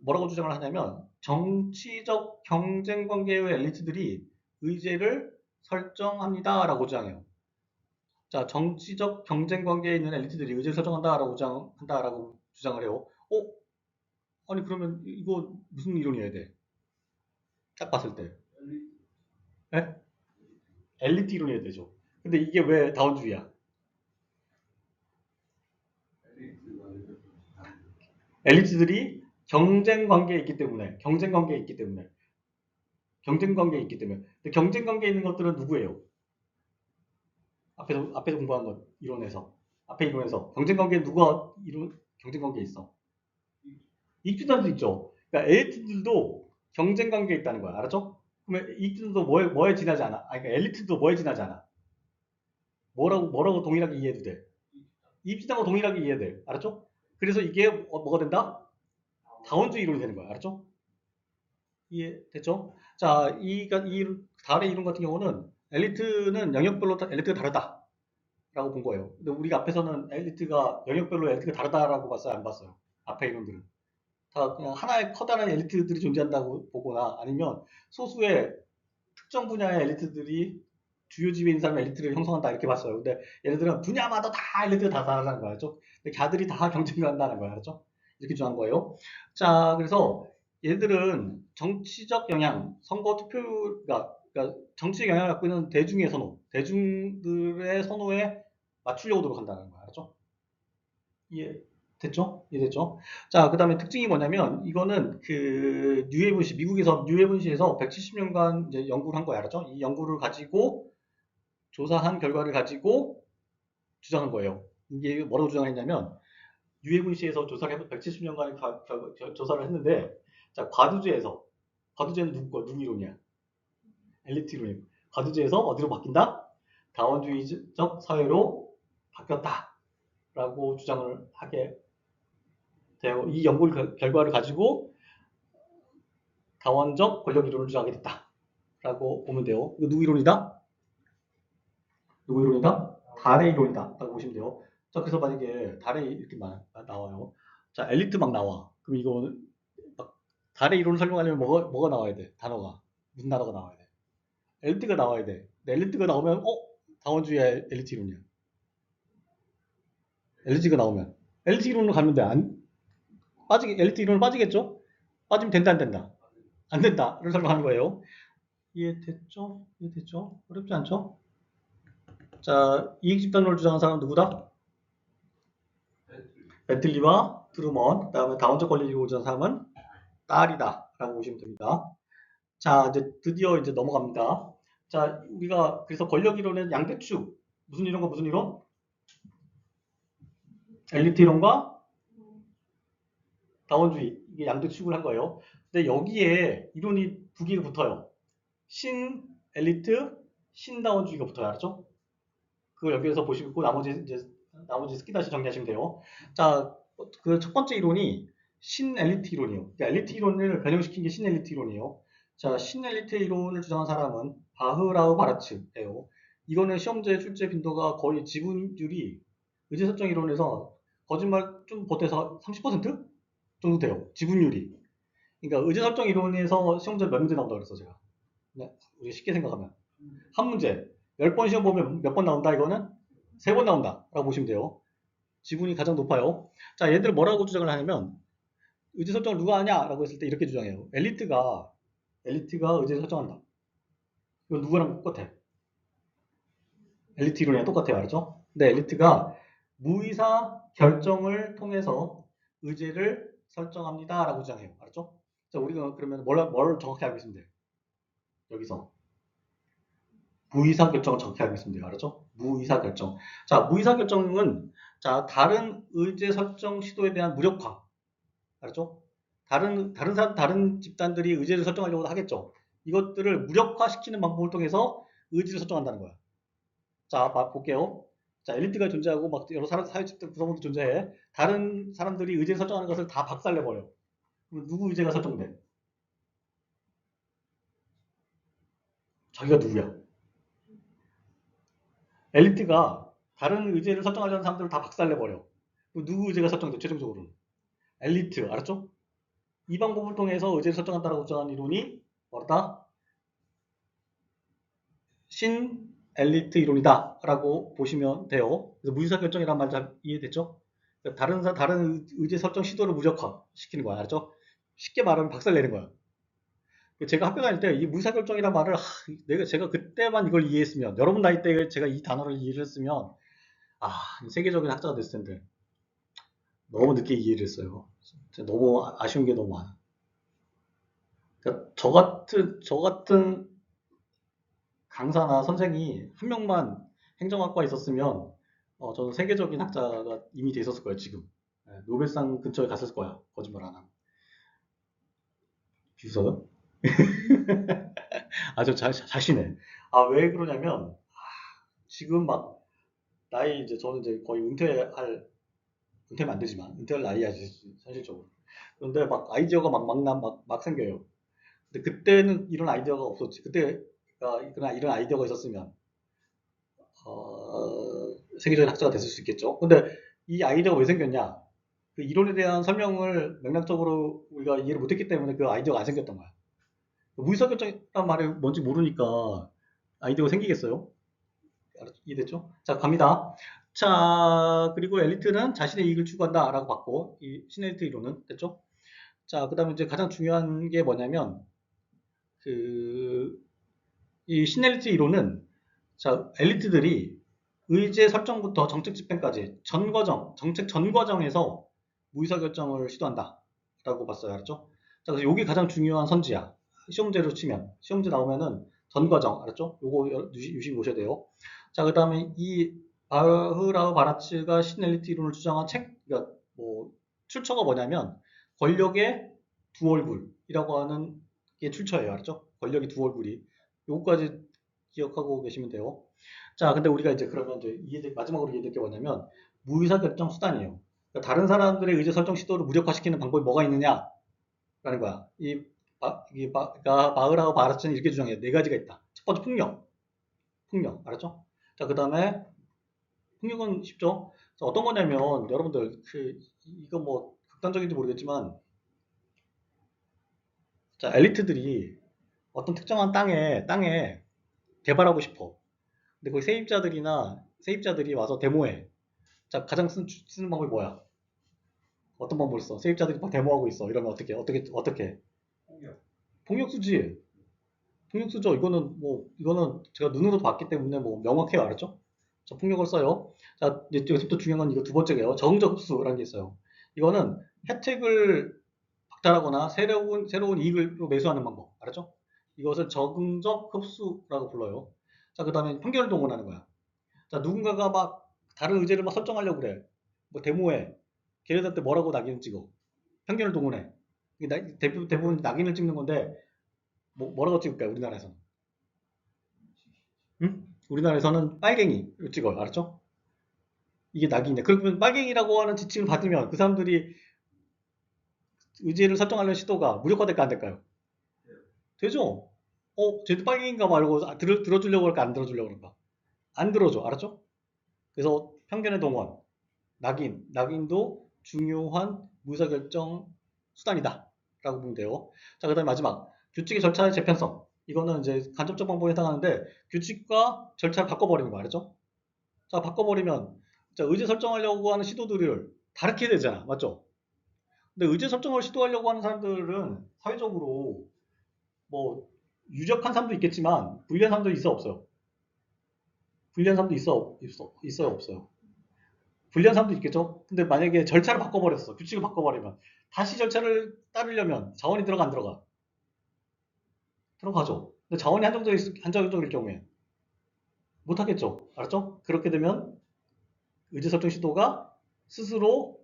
뭐라고 주장을 하냐면 정치적 경쟁 관계의 엘리트들이 의제를 설정합니다라고 주장해요. 자, 정치적 경쟁 관계에 있는 엘리트들이 의제를 설정한다라고 주장을 해요. 아니 그러면 이거 무슨 이론이어야 돼? 딱 봤을 때. 에? 엘리트 이론이어야 되죠. 근데 이게 왜 다원주의야? 엘리트들이 경쟁 관계에 있기 때문에. 근데 경쟁 관계에 있는 것들은 누구예요? 앞에서 공부한 것 이론에서. 앞에 이론에서 경쟁 관계에 누가 경쟁 관계에 있어? 이익주단도 있죠. 그러니까 엘리트들도 경쟁 관계에 있다는 거야. 알았죠? 그러면 이익주단도 뭐에 지나지 않아? 그러니까 엘리트도 뭐에 지나지 않아? 뭐라고 동일하게 이해해도 돼? 이익주단과 동일하게 이해돼. 알았죠? 그래서 이게 뭐가 된다? 다원주의 이론이 되는 거야. 알았죠? 이해됐죠? 자, 이 달의 이론 같은 경우는 엘리트는 영역별로 엘리트가 다르다라고 본 거예요. 근데 우리가 앞에서는 엘리트가 영역별로 엘리트가 다르다라고 봤어요, 안 봤어요? 앞에 이론들은 다 그냥 하나의 커다란 엘리트들이 존재한다고 보거나 아니면 소수의 특정 분야의 엘리트들이 주요 지배인 사람의 엘리트를 형성한다 이렇게 봤어요. 근데 얘네들은 분야마다 다 엘리트가 다 다르다는 거야, 알죠? 근데 걔들이 다 경쟁을 한다는 거야, 알죠? 이렇게 주장한 거예요. 자, 그래서 얘들은 정치적 영향, 선거 투표가 그러니까 정치적 영향을 갖고 있는 대중의 선호, 대중들의 선호에 맞추려고 노력한다는 거야, 알죠? 이해됐죠? 이해됐죠? 자, 그 다음에 특징이 뭐냐면, 이거는 그, 뉴헤븐시, 미국에서 뉴헤븐시에서 170년간 이제 연구를 한 거야, 알았죠? 이 연구를 가지고, 조사한 결과를 가지고 주장한 거예요. 이게 뭐라고 주장했냐면, 뉴헤븐시에서 조사를 해서 170년간 조사를 했는데, 자, 과두제는 누구 거, 누구 이론이야? 엘리트 이론이에요. 과두제에서 어디로 바뀐다? 다원주의적 사회로 바뀌었다. 라고 주장을 하게 되고, 이 연구 결과를 가지고 다원적 권력 이론을 주장하게 됐다라고 보면 돼요. 이거 누구 이론이다? 누구 이론이다? 달의 이론이다라고 보시면 돼요. 자, 그래서 만약에 달에 이렇게 나와요. 자, 엘리트 막 나와. 그럼 이거 막 달의 이론을 설명하려면 뭐가 나와야 돼? 단어가 무슨 단어가 나와야 돼? 엘리트가 나와야 돼. 근데 엘리트가 나오면 다원주의 엘리트 이론이야. 엘리트가 나오면 엘리트 이론으로 가면 돼. 안 빠지게 엘리트 이론을 빠지겠죠? 빠지면 된다 안 된다? 안 된다를 설명하는 거예요. 이해됐죠? 이해됐죠? 어렵지 않죠? 자, 이익 집단론을 주장한 사람은 누구다? 벤틀리와 트루먼, 그 다음에 다원적 권리를 주장한 사람은 딸이다 라고 보시면 됩니다. 자, 이제 드디어 이제 넘어갑니다. 자, 우리가 그래서 권력 이론은 양대축, 무슨 이론과 무슨 이론? 엘리트 이론과 다원주의, 이게 양대축을 한 거예요. 근데 여기에 이론이 두 개가 붙어요. 신 엘리트, 신다원주의가 붙어요. 알았죠? 그걸 여기에서 보시고 나머지 스키다시 정리하시면 돼요. 자, 그 첫 번째 이론이 신엘리트 이론이에요. 그러니까 엘리트 이론을 변형시킨 게 신엘리트 이론이에요. 자, 신엘리트 이론을 주장한 사람은 바흐라우 바르츠예요. 이거는 시험제 출제 빈도가 거의 지분율이 의제설정 이론에서 거짓말 좀 보태서 30% 정도 돼요. 지분율이. 그러니까 의제설정 이론에서 시험제 몇 문제 나온다고 그랬어, 제가. 네, 우리 쉽게 생각하면. 한 문제. 10번 시험 보면 몇 번 나온다, 이거는? 3번 나온다. 라고 보시면 돼요. 지분이 가장 높아요. 자, 얘들 뭐라고 주장을 하냐면, 의제 설정을 누가 하냐? 라고 했을 때 이렇게 주장해요. 엘리트가 의제 설정한다. 이건 누구랑 똑같아? 엘리트 이론이랑 똑같아요. 알죠? 근데 엘리트가 무의사 결정을 통해서 의제를 설정합니다. 라고 주장해요. 알죠? 자, 우리가 그러면 뭘 정확히 알고 있으면 돼요? 여기서. 무의사 결정을 정확히 알고 있으면 돼요. 알았죠? 무의사 결정. 자, 무의사 결정은 자, 다른 의제 설정 시도에 대한 무력화. 알았죠? 다른 집단들이 의제를 설정하려고 하겠죠. 이것들을 무력화시키는 방법을 통해서 의지를 설정한다는 거야. 자, 볼게요. 자, 엘리트가 존재하고 막 여러 사회 집단 구성원도 존재해. 다른 사람들이 의제를 설정하는 것을 다 박살내버려. 그럼 누구 의제가 설정돼? 자기가 누구야? 엘리트가 다른 의제를 설정하려는 사람들을 다 박살내버려. 그럼 누구 의제가 설정돼? 최종적으로는? 엘리트. 알았죠? 이 방법을 통해서 의제를 설정한다라고 주장한 이론이 뭐다? 신 엘리트 이론이다라고 보시면 돼요. 그래서 무의사 결정이란 말 잘 이해됐죠? 그러니까 다른 의제 설정 시도를 무력화 시키는 거야, 알죠? 쉽게 말하면 박살내는 거야. 제가 학교 다닐 때 이 무의사 결정이란 말을 제가 그때만 이걸 이해했으면 여러분 나이 때 제가 이 단어를 이해를 했으면 세계적인 학자가 됐을 텐데 너무 늦게 이해를 했어요. 너무 아쉬운 게 너무 많아. 그러니까 저 같은 강사나 선생이 한 명만 행정학과에 있었으면 저는 세계적인 학자가 이미 돼 있었을 거예요, 지금. 노벨상 근처에 갔을 거야, 거짓말 안 하면. 비웃어요? 저 자신해. 왜 그러냐면 지금 막 나이 이제 저는 이제 거의 은퇴는 안 되지만 은퇴할 나이야, 현실적으로. 그런데 막 아이디어가 막 생겨요. 근데 그때는 이런 아이디어가 없었지. 그때 이런 아이디어가 있었으면 세계적인 학자가 됐을 수 있겠죠. 근데 이 아이디어가 왜 생겼냐? 그 이론에 대한 설명을 맥락적으로 우리가 이해를 못했기 때문에 그 아이디어가 안 생겼던 거야. 무의사결정이란 말이 뭔지 모르니까 아이디어가 생기겠어요? 이해됐죠? 자, 갑니다. 자, 그리고 엘리트는 자신의 이익을 추구한다라고 봤고, 이 신엘리트 이론은 됐죠? 자, 그 다음에 이제 가장 중요한 게 뭐냐면, 그, 이 신엘리트 이론은, 자, 엘리트들이 의제 설정부터 정책 집행까지 정책 전 과정에서 무의사결정을 시도한다라고 봤어요. 알았죠? 자, 그래서 이게 가장 중요한 선지야. 시험제로 치면, 시험제 나오면은 전 과정, 알았죠? 요거 유심 보셔야 돼요. 자, 그 다음에 이 바흐라우 바라츠가 신엘리트 이론을 주장한 그러니까 뭐 출처가 뭐냐면 권력의 두 얼굴이라고 하는 게 출처예요. 알았죠? 권력이 두 얼굴이. 요거까지 기억하고 계시면 돼요. 자, 근데 우리가 이제 그러면 이제 마지막으로 이해될 게 뭐냐면 무의사결정 수단이에요. 그러니까 다른 사람들의 의제 설정 시도를 무력화시키는 방법이 뭐가 있느냐라는 거야. 그러니까 바흐라우 바라츠는 이렇게 주장해요. 네 가지가 있다. 첫 번째 폭력, 알았죠? 자, 그 다음에 폭력은 쉽죠? 자, 어떤 거냐면 여러분들 이거 뭐 극단적인지 모르겠지만 자, 엘리트들이 어떤 특정한 땅에 개발하고 싶어. 근데 거기 세입자들이 와서 데모해. 자, 가장 쓰는 방법이 뭐야? 어떤 방법을 써? 세입자들이 막 데모하고 있어. 이러면 어떻게? 폭력 쓰지. 폭력 쓰죠. 이거는 제가 눈으로 봤기 때문에 뭐 명확해요. 알았죠? 자, 폭력을 써요. 자, 이제 여기서부터 중요한 건 이거 두 번째게요. 적응적 흡수라는 게 있어요. 이거는 혜택을 박탈하거나 새로운 이익을 매수하는 방법. 알았죠? 이것을 적응적 흡수라고 불러요. 자, 그 다음에 편견을 동원하는 거야. 자, 누군가가 막 다른 의제를 막 설정하려고 그래. 뭐 데모해. 걔네들한테 뭐라고 낙인을 찍어. 편견을 동원해. 대부분 낙인을 찍는 건데 뭐라고 찍을까요? 우리나라에서는. 응? 우리나라에서는 빨갱이를 찍어요. 알았죠? 이게 낙인이야. 그러면 빨갱이라고 하는 지칭을 받으면 그 사람들이 의제를 설정하려는 시도가 무력화될까 안 될까요? 되죠? 쟤도 빨갱이인가 말고 들어주려고 그럴까 안 들어주려고 그럴까? 안 들어줘. 알았죠? 그래서 편견의 동원, 낙인도 중요한 의사결정 수단이다. 라고 보면 돼요. 자, 그 다음에 마지막. 규칙의 절차의 재편성. 이거는 이제 간접적 방법에 해당하는데, 규칙과 절차를 바꿔버리는 거 알죠? 자, 바꿔버리면, 자, 의제 설정하려고 하는 시도들을 다르게 되잖아. 맞죠? 근데 의제 설정을 시도하려고 하는 사람들은 사회적으로 뭐, 유력한 사람도 있겠지만, 불리한 사람도 있어, 없어요? 불리한 사람도 있어요, 없어요? 불리한 사람도 있겠죠? 근데 만약에 절차를 바꿔버렸어. 규칙을 바꿔버리면. 다시 절차를 따르려면 자원이 들어가, 안 들어가? 들어가죠. 근데 자원이 한정적일 경우에 못하겠죠. 알았죠? 그렇게 되면 의제설정 시도가 스스로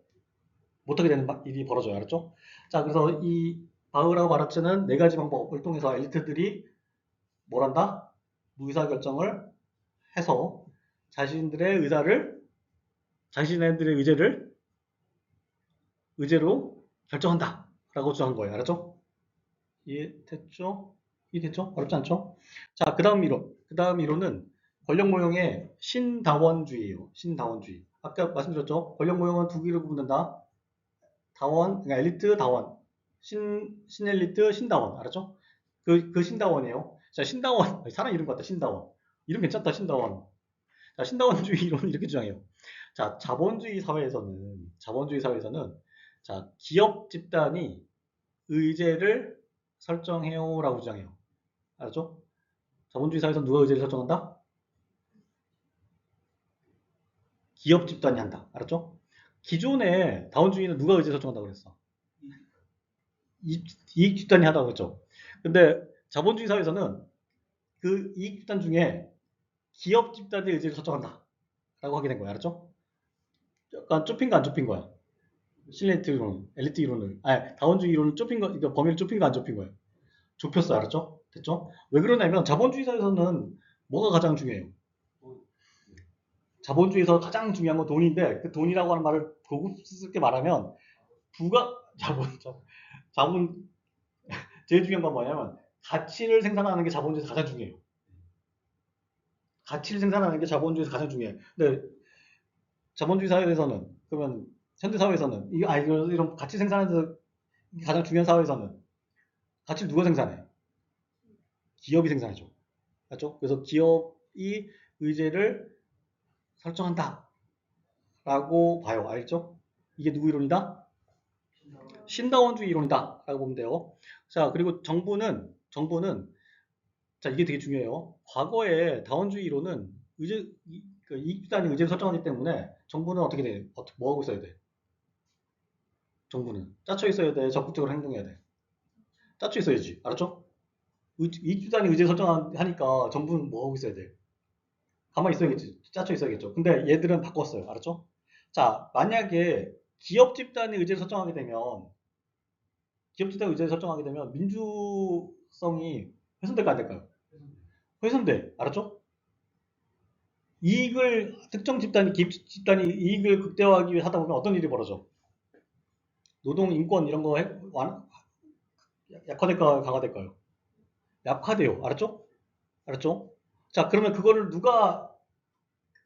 못하게 되는 일이 벌어져요. 알았죠? 자, 그래서 이 바흐라우 바라츠는 네 가지 방법을 통해서 엘리트들이 뭘 한다? 무의사결정을 해서 자신들의 의사를, 자신들의 의제로 결정한다. 라고 주장한 거예요. 알았죠? 이해됐죠? 이해됐죠? 어렵지 않죠? 자, 그 다음 이론은 권력 모형의 신다원주의예요. 신다원주의. 아까 말씀드렸죠? 권력 모형은 두 개로 구분된다. 그러니까 엘리트 다원. 신엘리트, 신다원. 알았죠? 그 신다원이에요. 자, 신다원. 사람 이름 같다, 신다원. 이름 괜찮다, 신다원. 자, 신다원주의 이론은 이렇게 주장해요. 자, 자본주의 사회에서는, 자, 기업 집단이 의제를 설정해요라고 주장해요. 알았죠? 자본주의 사회에서 누가 의제를 설정한다? 기업 집단이 한다. 알았죠? 기존의 다원주의는 누가 의제 설정한다고 그랬어? 이익 집단이 하다고 했죠. 근데 자본주의 사회에서는 그 이익 집단 중에 기업 집단의 의제를 설정한다. 라고 하게 된 거야. 알았죠? 약간 좁힌 거 안 좁힌 거야. 실레이트 이론, 엘리트 이론을, 다원주의 이론을 좁힌 거, 그러니까 범위를 좁힌 거 안 좁힌 거예요. 좁혔어. 알았죠? 됐죠? 왜 그러냐면 자본주의 사회에서는 뭐가 가장 중요해요? 자본주의에서 가장 중요한 건 돈인데 그 돈이라고 하는 말을 고급스럽게 말하면 자본 제일 중요한 건 뭐냐면 가치를 생산하는 게 자본주의에서 가장 중요해요. 가치를 생산하는 게 자본주의에서 가장 중요해요. 근데 자본주의 사회에서는 그러면 현대 사회에서는 이런 가치 생산하는 데 가장 중요한 사회에서는 가치를 누가 생산해? 기업이 생산하죠. 맞죠? 그래서 기업이 의제를 설정한다 라고 봐요. 알죠? 이게 누구 이론이다? 신다원주의 이론이다 라고 보면 돼요. 자, 그리고 정부는 자, 이게 되게 중요해요. 과거에 다원주의 이론은 이익집단이 의제를 설정하기 때문에 정부는 어떻게 돼? 뭐 하고 있어야 돼? 정부는 짜쳐 있어야 돼? 적극적으로 행동해야 돼? 짜쳐 있어야지. 알았죠? 이익집단이 의제를 설정하니까 정부는 뭐 하고 있어야 돼? 가만히 있어야겠지. 짜쳐 있어야겠죠. 근데 얘들은 바꿨어요. 알았죠? 자, 만약에 기업 집단의 의제를 설정하게 되면 민주성이 훼손될까 안 될까요? 훼손돼. 알았죠? 기업 집단이 이익을 극대화하기 위해 하다 보면 어떤 일이 벌어져? 노동, 인권 이런 거 약화될까요? 강화될까요? 약화돼요. 알았죠? 알았죠? 자, 그러면 그거를 누가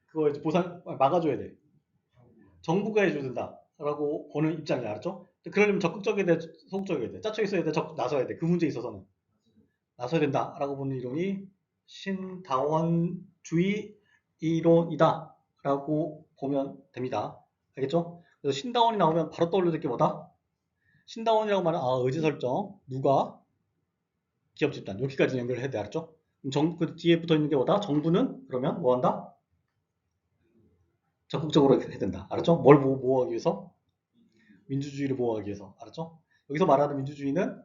그거 이제 막아줘야 돼? 정부가 해줘야 된다라고 보는 입장이야. 알았죠? 그러려면 적극적이어야 돼, 소극적이어야 돼, 짜쳐 있어야 돼, 나서야 돼. 그 문제에 있어서는 나서야 된다라고 보는 이론이 신다원주의 이론이다라고 보면 됩니다. 알겠죠? 그래서 신다원이 나오면 바로 떠올릴 게 뭐다? 신다원이라고 말하면 의제 설정 누가 기업 집단 여기까지 연결해야 돼. 알았죠? 그 뒤에 붙어 있는 게 뭐다? 정부는 그러면 뭐 한다? 적극적으로 해야 된다. 알았죠? 뭘 보호하기 위해서? 민주주의를 보호하기 위해서. 알았죠? 여기서 말하는 민주주의는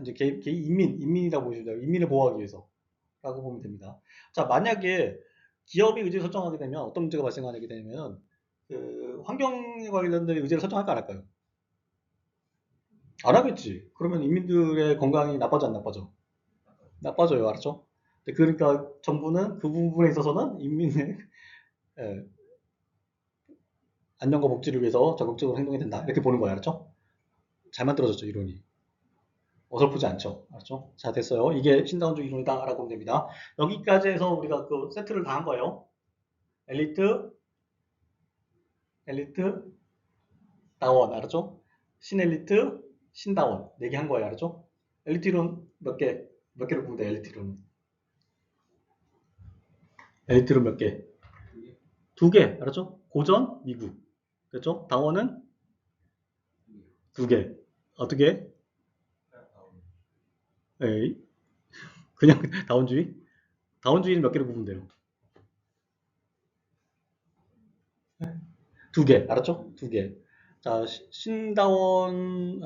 이제 인민이라고 보시면 돼요. 인민을 보호하기 위해서라고 보면 됩니다. 자, 만약에 기업이 의제를 설정하게 되면 어떤 문제가 발생하게 되면 그 환경에 관련된 의제를 설정할까 안 할까요? 안 하겠지. 그러면 인민들의 건강이 나빠져 안 나빠져? 나빠져요. 알았죠? 그러니까 정부는 그 부분에 있어서는 인민의 예, 안전과 복지를 위해서 적극적으로 행동해야 된다. 이렇게 보는 거예요. 알았죠? 잘 만들어졌죠, 이론이. 어설프지 않죠. 알았죠? 자, 됐어요. 이게 신다운주의 이론이다라고 보면 됩니다. 여기까지 해서 우리가 그 세트를 다 한 거예요. 엘리트, 다원. 알았죠? 신엘리트, 신다원. 4개 한 거예요. 알았죠? 엘리트 이론 몇 개로 보면 돼, 엘리트 이론. 엘리트 이론 몇 개? 2개. 알았죠? 고전, 미국. 그렇죠? 다원은 2개. 어떻게? 에이, 그냥 다원주의? 다원주의는 몇 개로 보면 돼요? 2개. 알았죠? 2개. 자,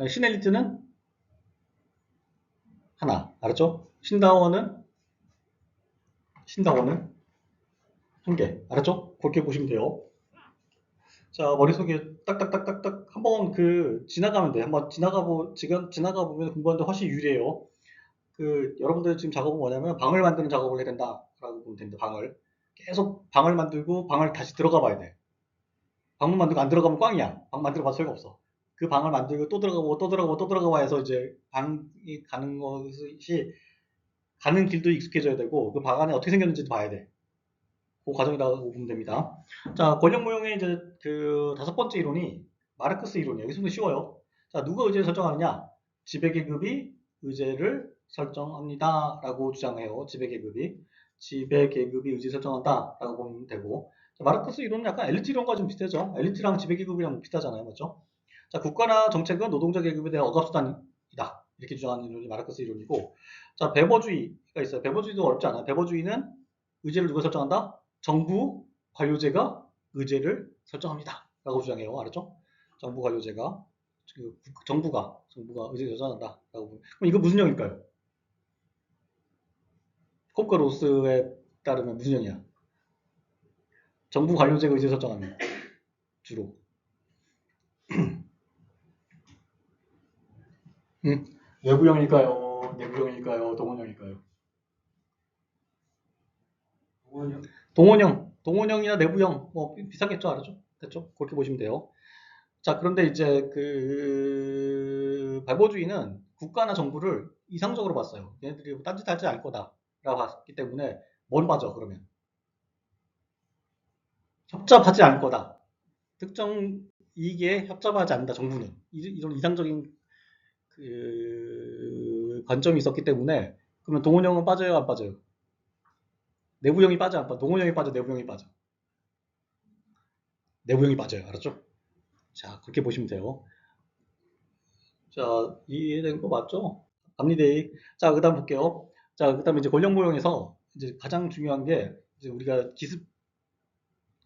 신엘리트는 하나. 알았죠? 신다원은 1개. 알았죠? 그렇게 보시면 돼요. 자, 머릿속에 딱딱딱딱딱 한번 지나가면 돼. 한번 지나가 보면 공부하는데 훨씬 유리해요. 여러분들 지금 작업은 뭐냐면 방을 만드는 작업을 해야 된다라고 보면 됩니다. 계속 방을 만들고 방을 다시 들어가 봐야 돼. 방문 만들고 안 들어가면 꽝이야. 방 만들어 봐도 소용없어. 그 방을 만들고 또 들어가고 또 들어가고 또 들어가 해서 이제 방이 가는 길도 익숙해져야 되고 그 방 안에 어떻게 생겼는지도 봐야 돼. 그 과정이라고 보면 됩니다. 자, 권력 모형의 이제 5번째 이론이 마르크스 이론이에요. 여기서부터 쉬워요. 자, 누가 의제를 설정하느냐? 지배계급이 의제를 설정합니다라고 주장해요. 지배계급이 의제 설정한다라고 보면 되고, 자, 마르크스 이론은 약간 엘리트 이론과 좀 비슷하죠. 엘리트랑 지배계급이랑 비슷하잖아요, 맞죠? 자, 국가나 정책은 노동자 계급에 대한 억압수단이다. 이렇게 주장하는 이론이 마르크스 이론이고, 자, 베버주의가 있어요. 베버주의도 어렵지 않아요. 베버주의는 의제를 누가 설정한다? 정부 관료제가 의제를 설정합니다. 라고 주장해요. 알았죠? 정부 관료제가 정부가 의제를 설정한다. 라고. 그럼 이거 무슨 형일까요? 콥과 로스에 따르면 무슨 형이야? 정부 관료제가 의제 설정하는 주로. 외부형일까요? 내부형일까요? 동원형일까요? 동원형. 동원형이나 내부형 뭐 비슷하겠죠, 알았죠? 됐죠? 그렇게 보시면 돼요. 자, 그런데 이제 그 발보주의는 국가나 정부를 이상적으로 봤어요. 얘네들이 뭐 딴짓하지 않을 거다라고 봤기 때문에 뭘 봐줘 그러면 협잡하지 않을 거다. 특정 이익에 협잡하지 않는다. 정부는 이런 이상적인 그 관점이 있었기 때문에 그러면 동원형은 빠져요, 안 빠져요? 내부형이 빠져, 안 빠져? 동원형이 빠져, 내부형이 빠져? 내부형이 빠져요. 알았죠? 자, 그렇게 보시면 돼요. 자, 이해된 거 맞죠? 갑니데이. 자, 그다음 볼게요. 자, 그다음에 이제 권력 모형에서 이제 가장 중요한 게 이제 우리가 기습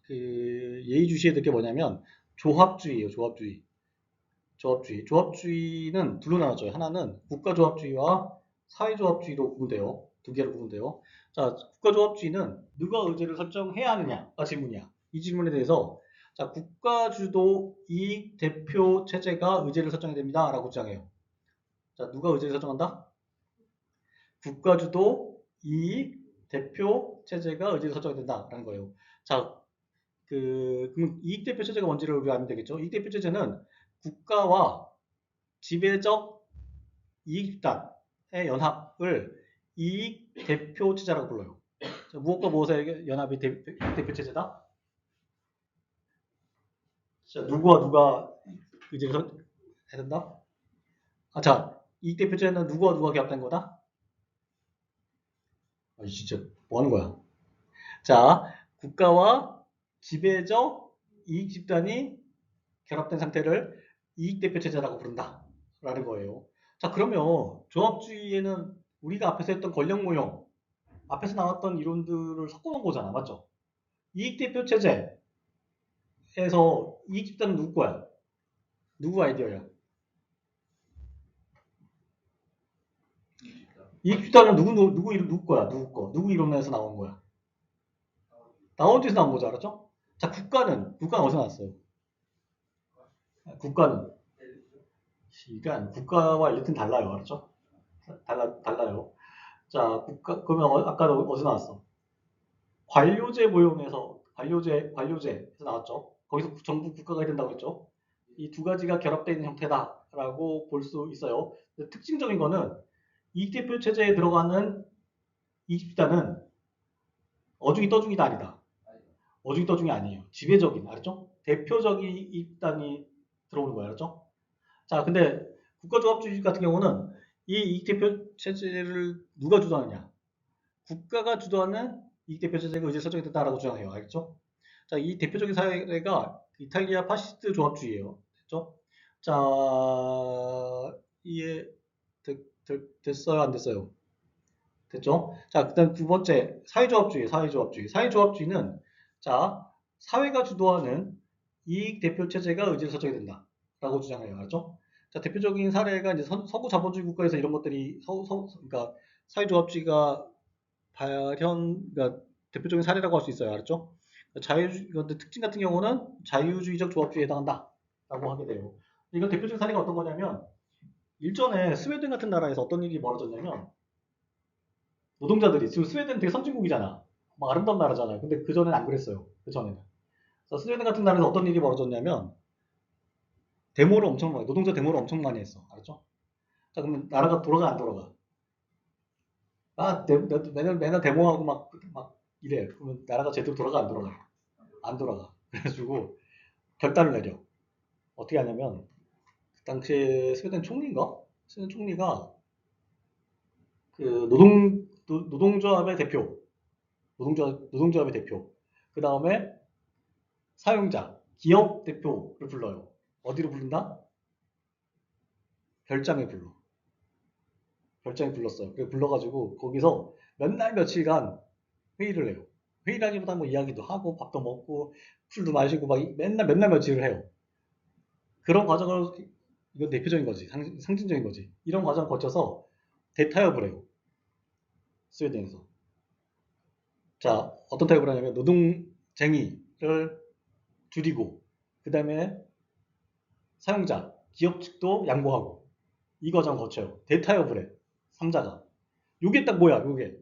그 예의주시해야 될 게 뭐냐면 조합주의예요. 조합주의. 조합주의. 조합주의는 둘로 나눠져요. 하나는 국가조합주의와 사회조합주의로 구분돼요. 두 개로 구분돼요. 자, 국가조합주의는 누가 의제를 설정해야 하느냐가 질문이야. 이 질문에 대해서 자, 국가주도 이익 대표 체제가 의제를 설정해야 됩니다라고 주장해요. 자, 누가 의제를 설정한다? 국가주도 이익 대표 체제가 의제를 설정해야 된다라는 거예요. 자, 그럼 이익 대표 체제가 뭔지를 우리가 알면 되겠죠. 이익 대표 체제는 국가와 지배적 이익단의 연합을 이익 대표 체제라고 불러요. 자, 무엇과 무엇의 연합이 대표 체제다? 자, 누구와 누가 의제를 해야 된다? 아, 자, 이익 대표 체제는 누구와 누가 결합된 거다? 아, 진짜 뭐 하는 거야? 자, 국가와 지배적 이익 집단이 결합된 상태를 이익 대표 체제라고 부른다. 라는 거예요. 자, 그러면 조합주의에는 우리가 앞에서 했던 권력 모형, 앞에서 나왔던 이론들을 섞어놓은 거잖아. 맞죠? 이익 대표 체제에서 이익 집단은 누구 거야? 누구 아이디어야? 이익 집단은 누구 거야? 누구 거? 누구 이론에서 나온 거야? 나온 데서 나온 거죠. 알았죠? 자, 국가는 어디서 나왔어요? 국가는 그러니까 국가와 엘리트는 달라요. 알았죠? 달라요. 자, 그러면 아까도 어디서 나왔어? 관료제에서 나왔죠. 거기서 정부 국가가 해야 된다고 했죠. 이 두 가지가 결합되어 있는 형태다라고 볼 수 있어요. 특징적인 거는 이익대표 체제에 들어가는 이익집단은 어중이 떠중이다 아니다. 어중이 떠중이 아니에요. 지배적인, 알았죠? 대표적인 이익단이 들어오는 거예요. 알았죠? 자, 근데 국가조합주의 같은 경우는 이 이익대표 체제를 누가 주도하느냐? 국가가 주도하는 이익대표 체제가 의제 설정이 됐다라고 주장해요. 알겠죠? 자, 이 대표적인 사례가 이탈리아 파시스트 조합주의예요. 됐죠? 자, 이해 됐어요? 안 됐어요? 됐죠? 자, 그다음 두 번째 사회조합주의는 자, 사회가 주도하는 이익 대표 체제가 의제를 설정이 된다라고 주장해요. 알죠? 자, 대표적인 사례가 이제 서구 자본주의 국가에서 이런 것들이 그러니까 사회조합주의가 그러니까 대표적인 사례라고 할 수 있어요. 알았죠? 특징 같은 경우는 자유주의적 조합주의에 해당한다라고 하게 돼요. 이건 대표적인 사례가 어떤 거냐면 일전에 스웨덴 같은 나라에서 어떤 일이 벌어졌냐면 노동자들이 지금 스웨덴 되게 선진국이잖아. 막 아름다운 나라잖아요. 근데 그 전에는 안 그랬어요. 그 전에는. 그래서 스웨덴 같은 나라에서 어떤 일이 벌어졌냐면 노동자 데모를 엄청 많이 했어. 알았죠? 자, 그러면 나라가 돌아가 안 돌아가? 맨날 데모하고 막 이래. 그러면 나라가 제대로 돌아가 안 돌아가? 안 돌아가. 그래가지고 결단을 내려. 어떻게 하냐면 그 당시에 스웨덴 총리인가? 스웨덴 총리가 그 노동조합의 대표, 노동조합의 대표, 그 다음에 사용자, 기업 대표를 불러요. 어디로 부른다? 별장에 불러. 별장에 불렀어요. 그래 불러가지고 거기서 몇 날 며칠간 회의를 해요. 회의라기보다 뭐 이야기도 하고 밥도 먹고 술도 마시고 막 맨날 몇 날 며칠을 해요. 그런 과정을 이건 대표적인 거지. 상징적인 거지. 이런 과정을 거쳐서 대타협을 해요. 스웨덴에서. 자, 어떤 타협을 하냐면 노동쟁의를 줄이고 그 다음에 사용자, 기업 측도 양보하고 이 과정을 거쳐요. 대타협을 해. 3자가. 요게 딱 뭐야, 요게.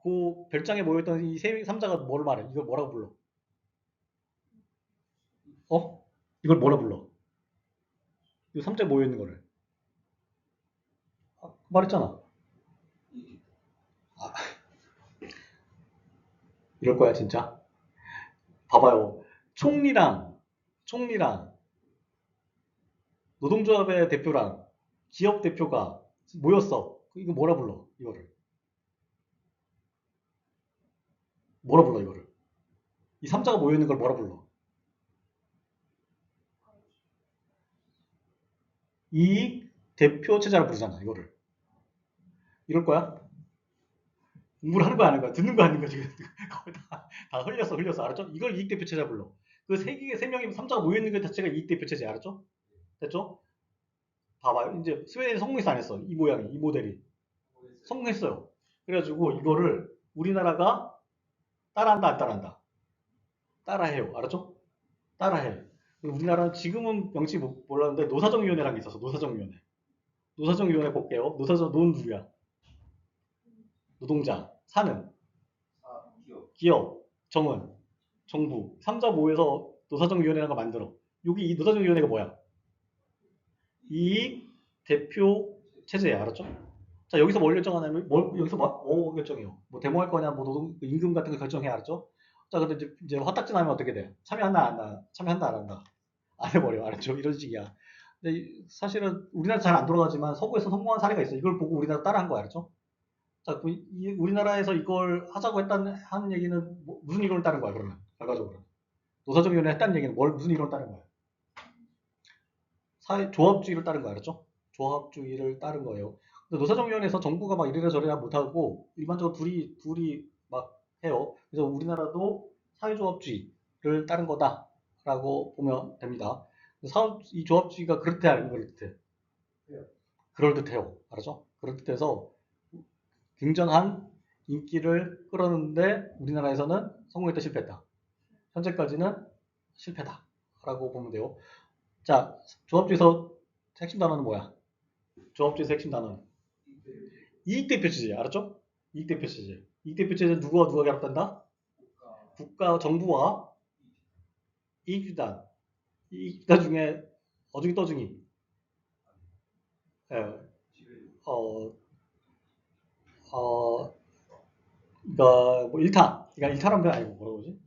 그 별장에 모여있던 이 3자가 뭘 말해? 이걸 뭐라고 불러? 어? 이걸 뭐라 불러? 이 3자가 모여있는 거를. 말했잖아. 이럴 거야 진짜. 봐봐요. 총리랑 노동조합의 대표랑 기업 대표가 모였어. 이거 뭐라 불러? 이거를 뭐라 불러? 이거를 이 3자가 모여있는 걸 뭐라 불러? 이익 대표 체제라고 부르잖아. 이거를. 이럴 거야? 공부를 하는 거야, 안 하는 거야? 듣는 거야, 아닌 거야, 지금? 거의 다 흘렸어. 알았죠? 이걸 이익 대표 체제 불러. 그 세 명이 3자가 모여있는 것 자체가 이익 대표 체제, 알았죠? 됐죠? 봐봐요. 이제 스웨덴이 성공했어, 안 했어? 이 모양이, 이 모델이. 성공했어요. 그래가지고 이거를 우리나라가 따라한다, 안 따라한다? 따라해요. 알았죠? 따라해. 우리나라는 지금은 명칭이 몰랐는데 노사정위원회라는 게 있었어. 노사정위원회. 노사정위원회 볼게요. 노는 누구야? 노동자. 사는 기업. 정은 정부. 3자 모여서 노사정위원회라는 거 만들어. 여기 이 노사정위원회가 뭐야? 이익 대표 체제야. 알았죠? 자, 여기서 뭘 결정하냐면, 여기서 뭐 결정해요? 뭐 데모할 거냐, 뭐 노동 임금 같은 거 결정해. 알았죠? 자, 근데 이제 화딱지 나면 어떻게 돼? 참여한다, 안 한다? 참여한다, 안 한다? 안 해버려. 알았죠? 이런 식이야. 근데 사실은 우리나라 잘 안 돌아가지만 서구에서 성공한 사례가 있어. 이걸 보고 우리나라 따라한 거야. 알았죠? 자, 우리나라에서 이걸 하자고 하는 얘기는 무슨 이론을 따른 거야, 그러면? 결과적으로. 노사정위원회 했다는 얘기는 무슨 이론을 따른 거야? 조합주의를 따른 거야. 알았죠? 조합주의를 따른 거예요. 근데 노사정위원회에서 정부가 막 이래라 저래라 못하고 일반적으로 둘이 막 해요. 그래서 우리나라도 사회조합주의를 따른 거다라고 보면 됩니다. 이 조합주의가 그럴듯해, 아니면 그럴듯해? 그럴듯해요. 알았죠? 그럴듯해서 굉장한 인기를 끌었는데 우리나라에서는 성공했다, 실패했다. 현재까지는 실패다라고 보면 돼요. 자, 조합주의에서 핵심 단어는 뭐야? 조합주의에서 핵심 단어는 이익대표 체제. 알았죠? 이익대표 체제. 이익대표 체제는 누가 결합한다? 국가, 정부와 이익주단. 이익주단 중에 어중이 떠중이. 예, 어, 그러니까 뭐 일타. 그러니까 일타란 게 아니고 뭐라고 그러지?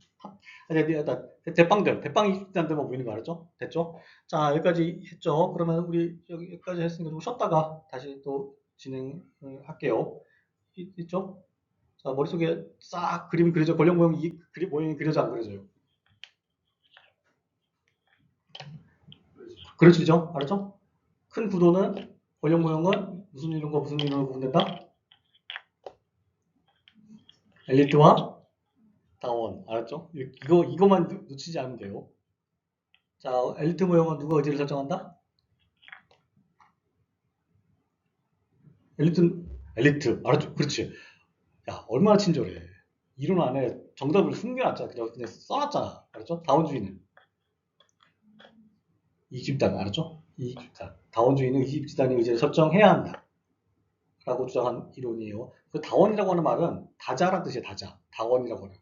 일단 대빵 이익주단들만 모이는 거 알았죠? 됐죠? 자, 여기까지 했죠? 그러면 우리 여기까지 했으니까 좀 쉬었다가 다시 또 진행을 할게요. 있죠? 자, 머릿속에 싹 그림이 그려져, 권력 모형이 모형이 그려져, 안 그려져요? 그려지죠? 알았죠? 큰 구도는 권력 모형은 무슨 이론과 무슨 이론으로 구분된다? 엘리트와 다원. 알았죠? 이거만 놓치지 않으면 돼요. 자, 엘리트 모형은 누가 의지를 설정한다? 엘리트. 알았죠? 그렇지. 야, 얼마나 친절해. 이론 안에 정답을 숨겨놨잖아. 그냥 써놨잖아. 알았죠? 다원주의는 이집단. 알았죠? 이집단. 다원주의는 이집단의 의지를 설정해야 한다. 라고 주장한 이론이에요. 그 다원이라고 하는 말은 다자란 뜻이에요. 다자. 다원이라고 하는.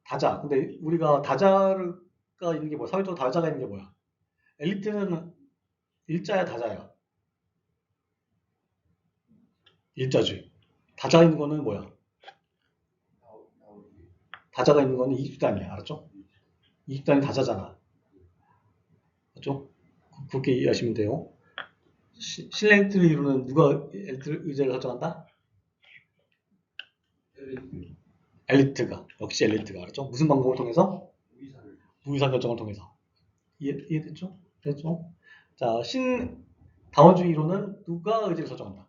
다자. 근데 우리가 다자가 있는 게 뭐야? 사회적으로 다자가 있는 게 뭐야? 엘리트는 일자야, 다자야? 일자지. 다자가 있는 거는 뭐야? 다자가 있는 거는 이집단이야. 알았죠? 이집단이 다자잖아. 맞죠? 그렇게 이해하시면 돼요. 실레이트를 이루는 누가 의제를 설정한다? 엘리트가. 역시 엘리트가. 알았죠? 무슨 방법을 통해서? 무의사 결정을 통해서. 이해됐죠? 됐죠? 자, 다원주의 이론은 누가 의제를 설정한다?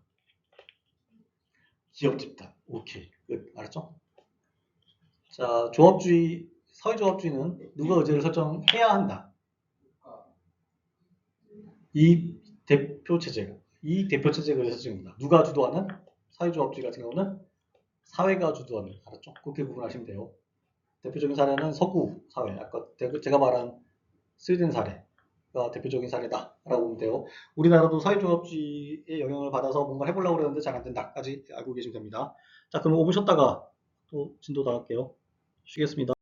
기업 집단. 오케이. 끝. 알았죠? 자, 사회조합주의는 누가 의제를 설정해야 한다? 이 대표 체제가. 이 대표 체제가 의제 설정입니다. 누가 주도하는? 사회조합주의 같은 경우는 사회가 주도하는. 알았죠? 그렇게 구분하시면 돼요. 대표적인 사례는 서구 사회. 아까 제가 말한 스웨덴 사례가 대표적인 사례다라고 보면 돼요. 우리나라도 사회조합주의의 영향을 받아서 뭔가 해보려고 그러는데 잘 안 된다까지 알고 계시면 됩니다. 자, 그럼 5분 쉬었다가 또 진도 나갈게요. 쉬겠습니다.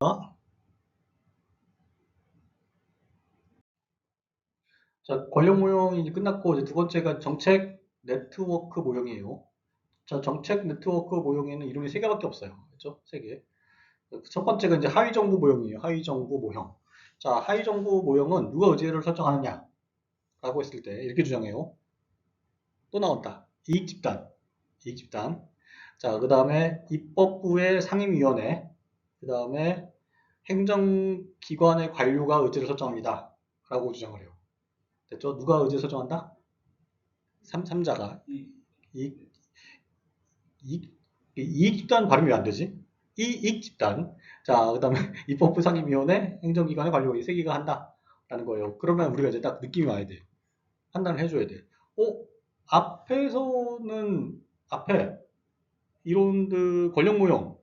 자, 권력 모형이 이제 끝났고, 이제 두 번째가 정책 네트워크 모형이에요. 자, 정책 네트워크 모형에는 이론이 세 개밖에 없어요. 그렇죠? 세 개. 첫 번째가 이제 하위 정부 모형이에요. 하위 정부 모형. 자, 하위 정부 모형은 누가 의제를 설정하느냐라고 했을 때 이렇게 주장해요. 또 나온다. 이익 집단. 이익 집단. 자, 그 다음에 입법부의 상임위원회. 그 다음에 행정기관의 관료가 의제를 설정합니다. 라고 주장을 해요. 됐죠? 누가 의제를 설정한다? 3자가. 이익, 이익 집단 발음이 왜 안 되지? 이익 집단. 자, 그 다음에 입법부 상임위원회, 행정기관의 관료 이 세 개가 한다. 라는 거예요. 그러면 우리가 이제 딱 느낌이 와야 돼. 판단을 해줘야 돼. 앞에서는, 앞에 이론들 권력 모형과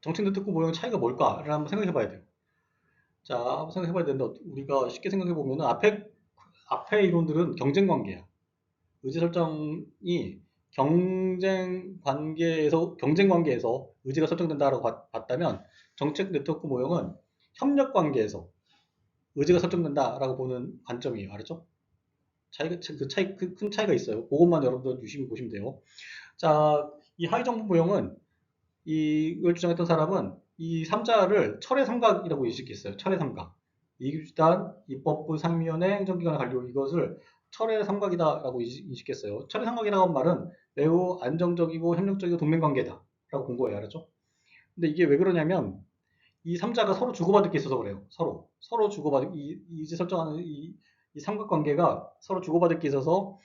정책 네트워크 모형의 차이가 뭘까를 한번 생각해 봐야 돼요. 자, 한번 생각해 봐야 되는데, 우리가 쉽게 생각해 보면은 앞에 이론들은 경쟁 관계야. 의제 설정이 경쟁 관계에서 의제가 설정된다라고 봤다면, 정책 네트워크 모형은 협력 관계에서 의제가 설정된다라고 보는 관점이에요. 알았죠? 큰 차이가 있어요. 그것만 여러분들 유심히 보시면 돼요. 자, 이 하위 정부 모형은 이걸 주장했던 사람은 이 3자를 철의 삼각이라고 인식했어요. 철의 삼각. 이익집단, 입법부, 상임위원회, 행정기관 관료 이것을 철의 삼각이다라고 인식했어요. 철의 삼각이라고 한 말은 매우 안정적이고 협력적이고 동맹관계다라고 본 거예요. 알았죠? 근데 이게 왜 그러냐면 이 3자가 서로 주고받을 게 있어서 그래요. 서로 주고받을 이제 설정하는 이 삼각관계가 서로 주고받을 게 있어서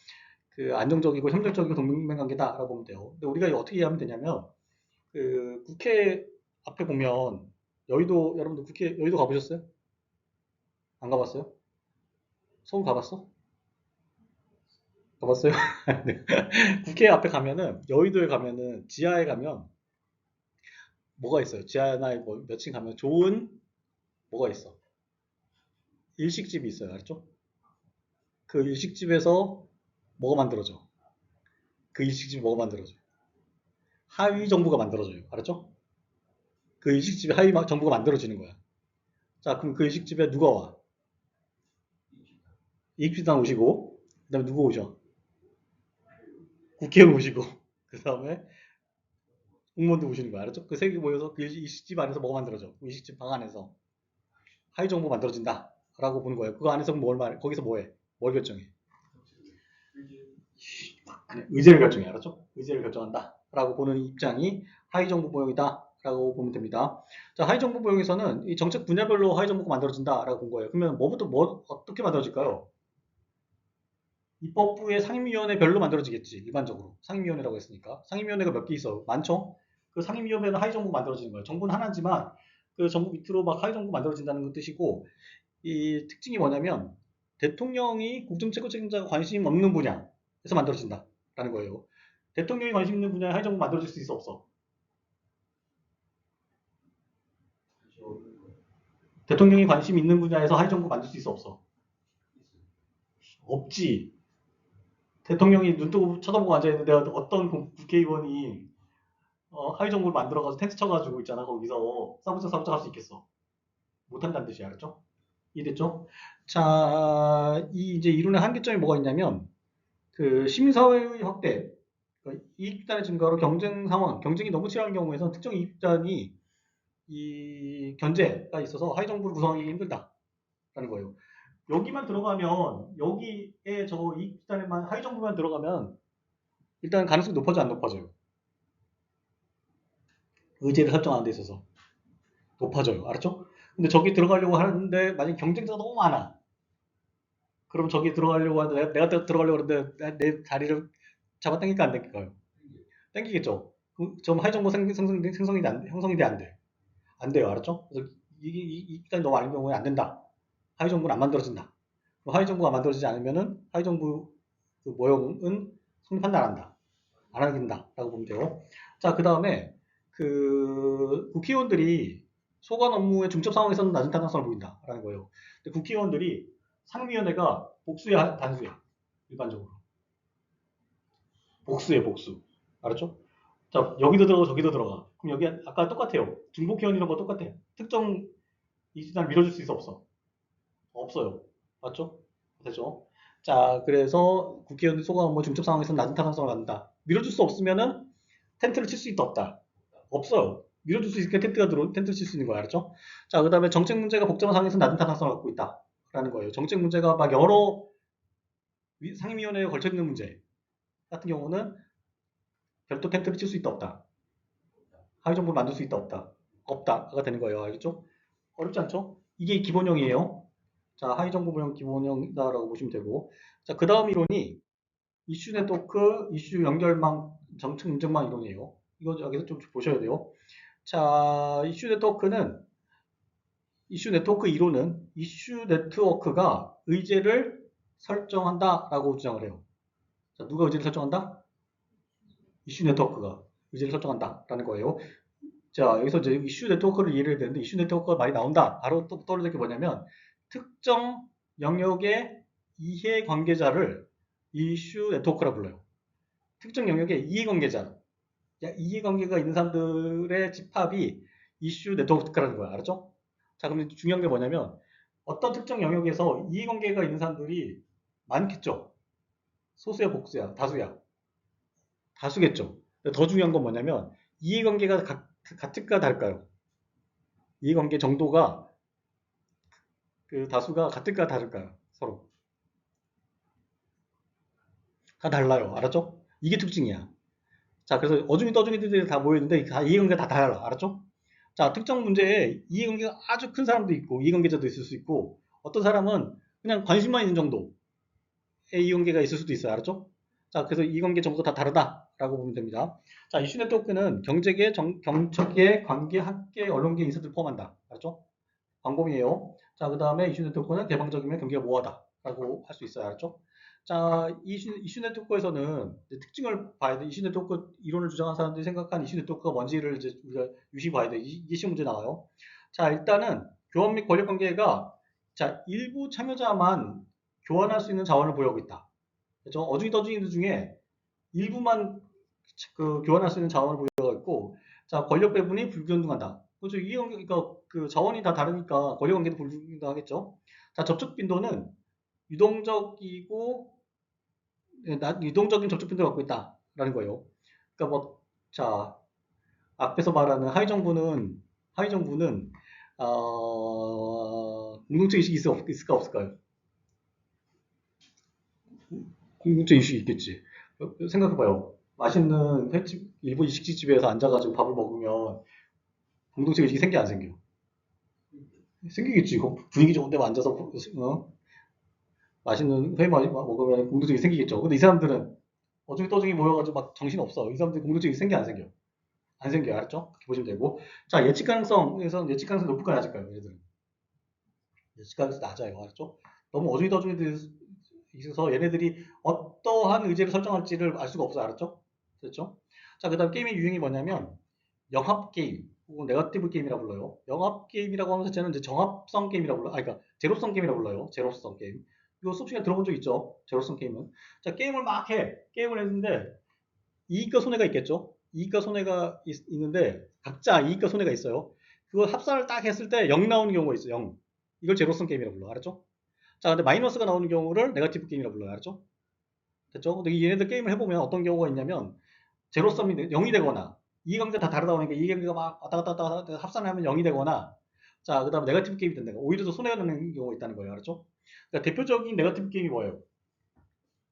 그 안정적이고 협력적이고 동맹관계다라고 보면 돼요. 근데 우리가 어떻게 이해하면 되냐면 그 국회 앞에 보면 여러분들 국회 여의도 가보셨어요? 안 가봤어요? 서울 가봤어? 가봤어요? 네. 국회 앞에 가면은 여의도에 가면은 지하에 가면 뭐가 있어요? 지하나 뭐 몇 층 가면 좋은 뭐가 있어? 일식집이 있어요. 알았죠? 그 일식집에서 뭐가 만들어져? 그 일식집이 뭐가 만들어져? 하위 정부가 만들어져요. 알았죠? 그 일식집에 하위 정부가 만들어지는 거야. 자, 그럼 그 일식집에 누가 와? 이익주당 오시고, 그 다음에 누구 오셔? 국회의원 오시고, 그 다음에 공무원도 오시는 거야. 알았죠? 그 세 개 모여서 그 일식집 안에서 뭐가 만들어져? 그 일식집 방 안에서 하위 정부 만들어진다. 라고 보는 거예요. 그거 안에서 거기서 뭐 해? 뭘 결정해? 아니, 의제를 결정해. 알았죠? 의제를 결정한다. 라고 보는 입장이 하위 정부 모형이다. 라고 보면 됩니다. 자, 하위 정부 모형에서는 이 정책 분야별로 하위 정부가 만들어진다. 라고 본 거예요. 그러면 어떻게 만들어질까요? 입법부의 상임위원회별로 만들어지겠지. 일반적으로. 상임위원회라고 했으니까. 상임위원회가 몇 개 있어? 많죠? 그 상임위원회는 하위정부가 만들어지는 거예요. 정부는 하나지만 그 정부 밑으로 막 하위정부 만들어진다는 뜻이고 이 특징이 뭐냐면 대통령이 국정체고 책임자가 관심 없는 분야에서 만들어진다라는 거예요. 대통령이 관심 있는 분야에 하위정부 만들어질 수 있어 없어? 대통령이 관심 있는 분야에서 하위정부 만들 수 있어 없어? 없지. 대통령이 눈 뜨고 쳐다보고 앉아있는데 어떤 국회의원이 하위 정보를 만들어가지고 텐트 쳐가지고 있잖아 거기서 싸움짝 할 수 있겠어. 못한다는 뜻이야. 알았죠? 이해됐죠? 자, 이제 이론의 한계점이 뭐가 있냐면 그 시민사회의 확대, 그러니까 이익집단의 증가로 경쟁 상황, 경쟁이 너무 치열한 경우에는 특정 이익집단이 이 견제가 있어서 하위 정부를 구성하기 힘들다라는 거예요. 여기만 들어가면 여기에 저 이익집단에만 하위 정부만 들어가면 일단 가능성이 높아져 안 높아져요? 의제를 설정하는 데 있어서 높아져요. 알았죠? 근데 저기 들어가려고 하는데 만약 경쟁자가 너무 많아. 그럼 저기 들어가려고 하는데 내가 들어가려고 하는데 내 자리를 잡아당길까 안 당길까요? 당기겠죠. 좀 하위 정보 형성이 돼 안 돼? 안 돼요. 알았죠? 그래서 이 입장이 너무 많은 경우에 안 된다. 하위 정보는 안 만들어진다. 하위 정보가 만들어지지 않으면은 하위 정부 그 모형은 성립한다 안 한다. 안 하긴다라고 보면 돼요. 자, 그 다음에 그 국회의원들이 소관 업무의 중첩 상황에서는 낮은 타당성을 보인다라는 거예요. 근데 국회의원들이 상임위원회가 복수야 단수야 일반적으로 복수예 복수 알았죠? 자, 여기도 들어가 저기도 들어가. 그럼 여기 아까 똑같아요. 중복회원 이런 거 똑같아. 특정 이수단을 밀어줄 수 있어 없어? 없어요. 맞죠? 되죠? 자, 그래서 국회의원들 소관 업무 중첩 상황에서 낮은 타당성을 갖는다. 밀어줄 수 없으면은 텐트를 칠 수 있다 없다. 없어요. 밀어줄 수 있게 텐트를 칠 수 있는 거야. 알았죠? 자, 그 다음에 정책 문제가 복잡한 상황에서 낮은 타당성을 갖고 있다. 라는 거예요. 정책 문제가 막 여러 상임위원회에 걸쳐 있는 문제 같은 경우는 별도 텐트를 칠 수 있다 없다. 하위 정보를 만들 수 있다 없다. 없다가 되는 거예요. 알겠죠? 어렵지 않죠? 이게 기본형이에요. 자, 하위 정보 보형 기본형이다라고 보시면 되고. 자, 그 다음 이론이 이슈 네트워크, 이슈 연결망, 정책 인증망 이론이에요. 이거 여기서 좀 보셔야 돼요. 자, 이슈 네트워크 이론은 이슈 네트워크가 의제를 설정한다라고 주장을 해요. 자, 누가 의제를 설정한다? 이슈 네트워크가 의제를 설정한다라는 거예요. 자, 여기서 이제 이슈 네트워크를 이해를 해야 되는데 이슈 네트워크가 많이 나온다. 바로 또 떠오르는 게 뭐냐면 특정 영역의 이해 관계자를 이슈 네트워크라 불러요. 특정 영역의 이해 관계자, 이해 관계가 있는 사람들의 집합이 이슈 네트워크라는 거야. 알았죠? 자, 그럼 중요한 게 뭐냐면 어떤 특정 영역에서 이해 관계가 있는 사람들이 많겠죠. 소수야, 복수야, 다수야. 다수겠죠. 더 중요한 건 뭐냐면 이해관계가 같을까 다를까요? 이해관계 정도가 그 다수가 같을까 다를까요? 서로 다 달라요. 알았죠? 이게 특징이야. 자, 그래서 어중이 떠중이들이 다 모여있는데 다 이해관계가 다 달라. 알았죠? 자, 특정 문제에 이해관계가 아주 큰 사람도 있고 이해관계자도 있을 수 있고 어떤 사람은 그냥 관심만 있는 정도의 이해관계가 있을 수도 있어요. 알았죠? 자, 그래서 이해관계 정도가 다 다르다라고 보면 됩니다. 자, 이슈 네트워크는 경제계, 경찰계, 관계, 학계, 언론계 인사들 포함한다. 알았죠? 광범위해요. 자, 그 다음에 이슈 네트워크는 개방적이면 경계가 모호하다라고 할 수 있어요. 알았죠? 자, 이슈 네트워크에서는 특징을 봐야 돼. 이슈 네트워크 이론을 주장한 사람들이 생각한 이슈 네트워크가 뭔지를 이제 우리가 유심히 봐야 돼. 이게 시험 문제 나와요. 자, 일단은 교환 및 권력 관계가 자, 일부 참여자만 교환할 수 있는 자원을 보유하고 있다. 그렇죠? 어중이 떠중이들 중에 일부만 그 교환할 수 있는 자원을 보유하고 있고, 자, 권력 배분이 불균등하다. 그렇죠. 그러니까 그 자원이 다 다르니까 권력 관계도 불균등하겠죠. 자, 접촉 빈도는 유동적이고 유동적인 접촉 빈도를 갖고 있다라는 거예요. 그러니까 뭐, 자, 앞에서 말하는 하위 정부는 공동체 의식이 있을까 없을까요? 공동체 의식이 있겠지. 생각해봐요. 맛있는 횟집, 일본 일식집에서 앉아가지고 밥을 먹으면 공동체 의식이 생겨 안 생겨? 생기겠지. 분위기 좋은 데만 앉아서 맛있는 회 먹으면 공동체 의식이 생기겠죠. 근데 이 사람들은 어중이 떠중이 모여가지고 막 정신 없어. 이 사람들 공동체 의식이 생겨 안 생겨? 안 생겨요. 알았죠? 그렇게 보시면 되고. 자, 예측 가능성에서는 예측 가능성이 높을까요? 낮을까요? 얘들은. 예측 가능성이 낮아요. 알았죠? 너무 어중이 떠중이들 있어서 얘네들이 어떠한 의제를 설정할지를 알 수가 없어요. 알았죠? 됐죠? 자, 그 다음 게임의 유형이 뭐냐면 영합 게임 혹은 네거티브 게임이라 불러요. 영합 게임이라고 하면서 저는 이제 정합성 게임이라 불러요. 그러니까 제로성 게임이라 불러요. 제로성 게임. 이거 수업 시간에 들어본 적 있죠? 제로성 게임은. 자, 게임을 막 해. 게임을 했는데 이익과 손해가 있겠죠? 이익과 손해가 있는데 각자 이익과 손해가 있어요. 그걸 합산을 딱 했을 때 0 나오는 경우가 있어요. 0. 이걸 제로성 게임이라 불러. 알았죠? 자, 근데 마이너스가 나오는 경우를 네거티브 게임이라 불러요. 알았죠? 됐죠? 근데 얘네들 게임을 해보면 어떤 경우가 있냐면 제로섬이 0이 되거나 이해관계가 다 다르다 보니까 이해관계가 막 왔다 갔다 합산을 하면 0이 되거나 자, 그 다음에 네거티브 게임이 된다. 오히려 더 손해가 되는 경우가 있다는 거예요. 알았죠? 그러니까 대표적인 네거티브 게임이 뭐예요?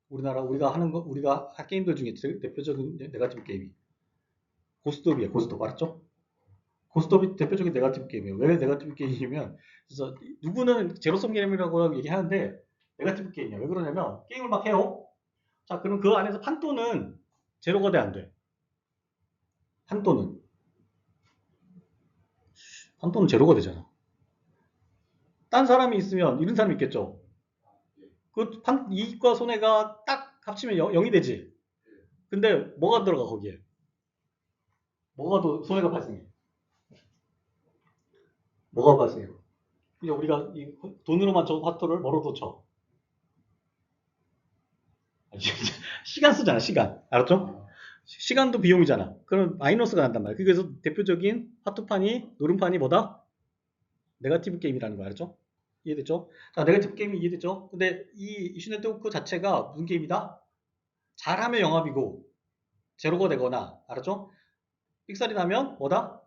우리가 하는 거, 우리가 할 게임들 중에 대표적인 네거티브 게임이 고스톱이에요. 고스톱. 알았죠? 고스톱이 대표적인 네거티브 게임이에요. 왜 네거티브 게임이냐면 그래서 누구는 제로섬 게임이라고 얘기하는데 네거티브 게임이야. 왜 그러냐면 게임을 막 해요. 자, 그럼 그 안에서 판도는 제로가 돼, 안 돼? 판도는. 판도는 제로가 되잖아. 딴 사람이 있으면 이런 사람이 있겠죠. 이익과 손해가 딱 합치면 0이 되지. 근데 뭐가 들어가 거기에? 뭐가 더 손해가 발생해? 뭐가 발생해? 이제 우리가 돈으로만 저 화투를 뭐로도 쳐? 시간 쓰잖아, 시간. 알았죠? 시간도 비용이잖아. 그럼 마이너스가 난단 말이야. 그래서 대표적인 화투판이, 노름판이 뭐다? 네거티브 게임이라는 거 알았죠? 이해됐죠? 자, 네거티브 게임이 이해됐죠? 근데 이 이슈 네트워크 자체가 무슨 게임이다? 잘하면 영합이고 제로가 되거나 알았죠? 삑살이 나면 뭐다?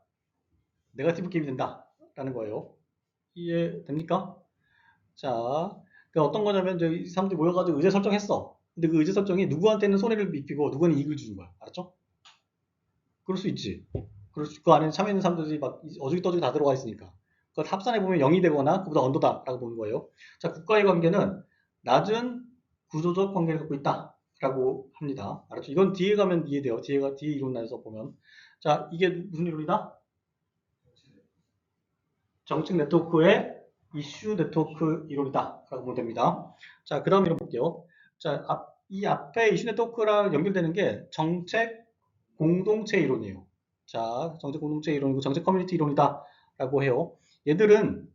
네거티브 게임이 된다 라는 거예요. 이해됩니까? 자, 그 어떤 거냐면 이제 이 사람들이 모여가지고 의제 설정했어. 근데 그 의제 설정이 누구한테는 손해를 입히고 누구는 이익을 주는 거야. 알았죠? 그럴 수 있지. 그 안에 참여있는 사람들이 막 어죽이 떠죽이 다 들어가 있으니까. 그걸 합산해보면 0이 되거나 그보다 언더다라고 보는 거예요. 자, 국가의 관계는 낮은 구조적 관계를 갖고 있다라고 합니다. 알았죠? 이건 뒤에 가면 이해돼요. 뒤에 이론에서 보면. 자, 이게 무슨 이론이다? 정책 네트워크의 이슈 네트워크 이론이다 라고 보면 됩니다. 자, 그 다음 이론 볼게요. 자, 이 앞에 이슈 네트워크랑 연결되는 게 정책 공동체 이론이에요. 자, 정책 공동체 이론이고 정책 커뮤니티 이론이다 라고 해요. 얘들은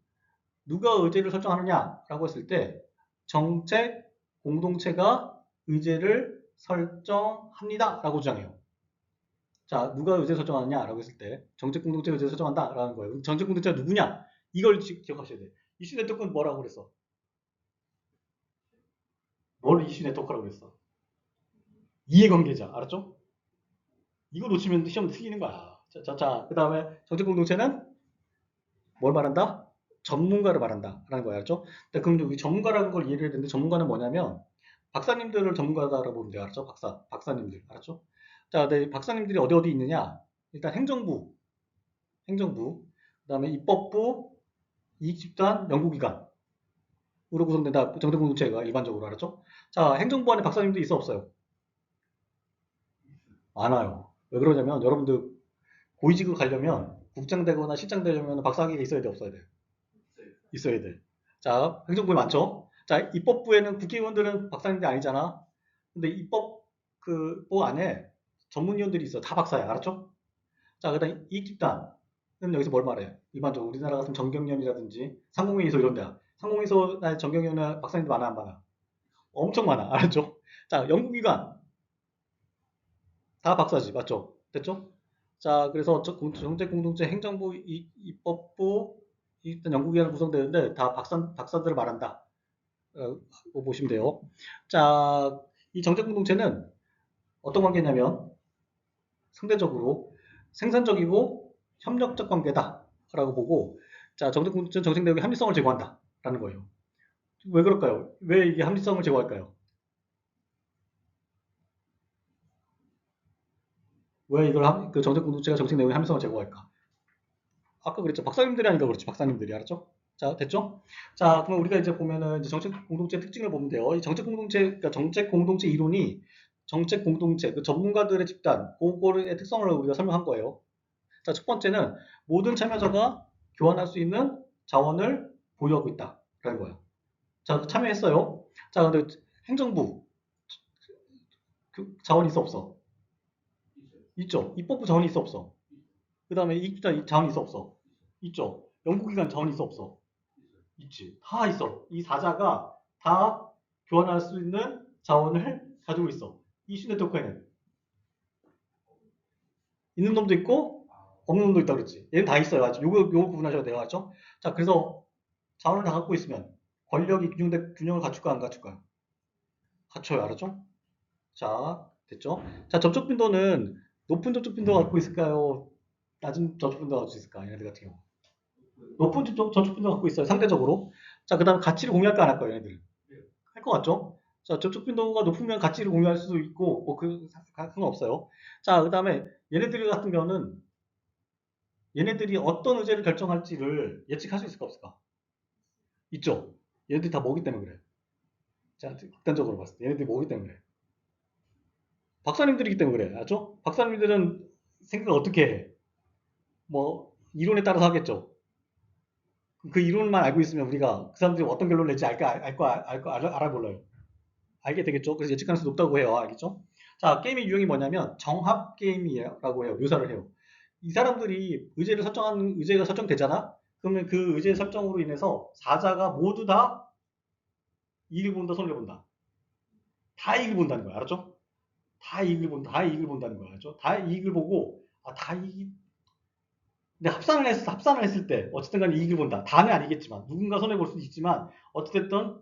누가 의제를 설정하느냐 라고 했을 때 정책 공동체가 의제를 설정합니다 라고 주장해요. 자, 누가 의제 설정하느냐 라고 했을 때 정책 공동체가 의제 설정한다 라는 거예요. 정책 공동체가 누구냐? 이걸 기억하셔야 돼요. 이슈 네트워크는 뭐라고 그랬어? 뭘 이슈 네트워크라고 그랬어? 이해관계자. 알았죠? 이거 놓치면 시험 틀리는 거야. 자, 그 다음에 정책 공동체는 뭘 말한다? 전문가를 말한다. 라는 거야. 알죠? 그럼 여기 전문가라는 걸 이해를 해야 되는데 전문가는 뭐냐면 박사님들을 전문가다라고 보면 돼요. 알았죠? 박사님들. 알았죠? 자, 네, 박사님들이 어디 있느냐? 일단 행정부, 그 다음에 입법부, 이익집단, 연구기관. 으로 구성된다. 정책공동체가 일반적으로 알았죠? 자, 행정부 안에 박사님도 있어 없어요? 많아요. 왜 그러냐면 여러분들 고위직을 가려면 국장 되거나 실장 되려면 박사학위가 있어야 돼 없어야 돼? 있어야 돼. 자, 행정부에 많죠? 자, 입법부에는 국회의원들은 박사님들이 아니잖아. 근데 부 안에 전문위원들이 있어. 다 박사야. 알았죠? 자, 그다음 이익집단은 여기서 뭘 말해? 일반적으로 우리나라 같은 정경련이라든지 상공회의소 이런 데야. 상공회의소나 정경련은 박사님들 많아 안 많아? 엄청 많아. 알았죠? 자, 연구기관 다 박사지. 맞죠? 됐죠? 자, 그래서 정책공동체 행정부, 입법부, 일단 연구기관을 구성되는데 다 박사들을 말한다. 보시면 돼요. 자, 이 정책공동체는 어떤 관계냐면 상대적으로 생산적이고 협력적 관계다라고 보고, 자, 정책공동체는 정책 내용의 합리성을 제고한다라는 거예요. 왜 그럴까요? 왜 이게 합리성을 제고할까요? 왜 그 정책공동체가 정책 내용의 합리성을 제고할까? 아까 그랬죠. 박사님들이 아니까 그렇지. 박사님들이 알았죠? 자, 됐죠? 자, 그럼 우리가 이제 보면은 이제 정책 공동체 특징을 보면 돼요. 이 정책 공동체, 그러니까 정책 공동체 이론이 정책 공동체, 그 전문가들의 집단, 그거의 특성을 우리가 설명한 거예요. 자, 첫 번째는 모든 참여자가 교환할 수 있는 자원을 보유하고 있다라는 거예요. 자, 참여했어요. 자, 근데 행정부 그 자원이 있어 없어? 있죠. 입법부 자원이 있어 없어? 그 다음에 이익주자 자원이 있어 없어? 있죠. 연구기관 자원이 있어 없어? 있지. 다 있어. 이 사자가 다 교환할 수 있는 자원을 가지고 있어. 이슈 네트워크에는 있는 놈도 있고 없는 놈도 있다 그랬지. 얘는 다 있어요. 아직 요거 구분하셔야 돼요. 알죠? 자, 그래서 자원을 다 갖고 있으면 권력이 균형을 갖출까 안 갖출까? 갖춰요. 알았죠? 자, 됐죠? 자, 접촉 빈도는 높은 접촉 빈도 갖고 있을까요? 낮은 접촉 빈도 갖고 있을까? 얘네들 같은 경우. 높은 접촉 빈도 갖고 있어요. 상대적으로. 자, 그 다음에 가치를 공유할까 안 할까요? 얘네들. 할 것 같죠? 자, 접촉 빈도가 높으면 가치를 공유할 수도 있고, 상관없어요. 자, 그 다음에 얘네들 같은 경우는 얘네들이 어떤 의제를 결정할지를 예측할 수 있을까 없을까? 있죠? 얘네들이 다 뭐기 때문에 그래. 자, 극단적으로 봤을 때 얘네들이 뭐기 때문에 그래. 박사님들이기 때문에 그래. 알죠? 박사님들은 생각을 어떻게 해? 뭐 이론에 따라서 하겠죠. 그 이론만 알고 있으면 우리가 그 사람들이 어떤 결론을 낼지 알아볼래요. 알게 되겠죠. 그래서 예측 가능성이 높다고 해요. 알겠죠? 자, 게임의 유형이 뭐냐면 정합 게임이라고 해요. 묘사를 해요. 이 사람들이 의제가 설정되잖아. 그러면 그 의제 설정으로 인해서 사자가 모두 다 이익을 본다, 손해를 본다. 다 이익을 본다는 거야. 알았죠? 다 이익을 본다는 거야. 알죠? 다 이익을 보고 다 이익 근데 합산을 했을 때 어쨌든 간에 이익을 본다. 다는 아니겠지만 누군가 손해 볼 수도 있지만 어쨌든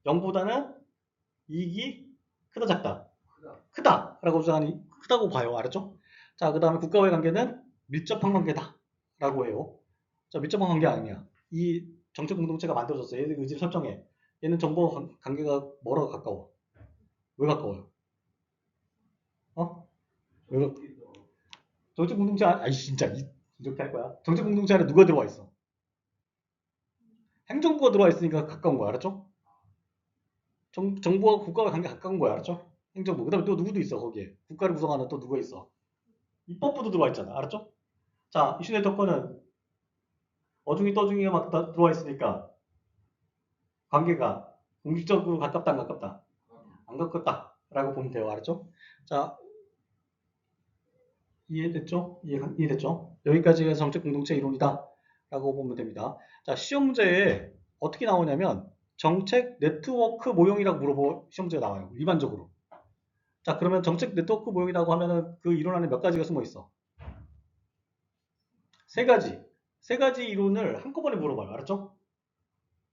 0보다는 이익이 크다 작다. 크다라고 주장하니 크다고 봐요. 알았죠? 자, 그다음에 국가와의 관계는 밀접한 관계다라고 해요. 자, 밀접한 관계 아니냐? 이 정책 공동체가 만들어졌어요. 얘들 의지를 설정해. 얘는 정보 관계가 뭐라고 가까워? 왜 가까워요? 어? 왜 정책 공동체 아니 진짜 이렇게 할 거야. 정책 공동체 안에 누가 들어와 있어? 행정부가 들어와 있으니까 가까운 거야. 알았죠? 정부와 국가와 관계 가까운 거야. 알았죠? 행정부. 그다음에 또 누구도 있어 거기에. 국가를 구성하는 또 누가 있어? 입법부도 들어와 있잖아. 알았죠? 자, 이슈 네트워크는 어중이 떠중이가 막 들어와 있으니까 관계가 공식적으로 가깝다 안 가깝다? 안 가깝다 라고 보면 돼요. 알았죠? 자, 이해됐죠? 이해됐죠? 여기까지가 정책 공동체 이론이다 라고 보면 됩니다. 자, 시험 문제에 어떻게 나오냐면 정책 네트워크 모형이라고 물어보 시험 문제가 나와요. 일반적으로. 자, 그러면 정책 네트워크 모형이라고 하면은 그 이론 안에 몇 가지가 숨어 있어? 세 가지. 세 가지 이론을 한꺼번에 물어봐요. 알았죠?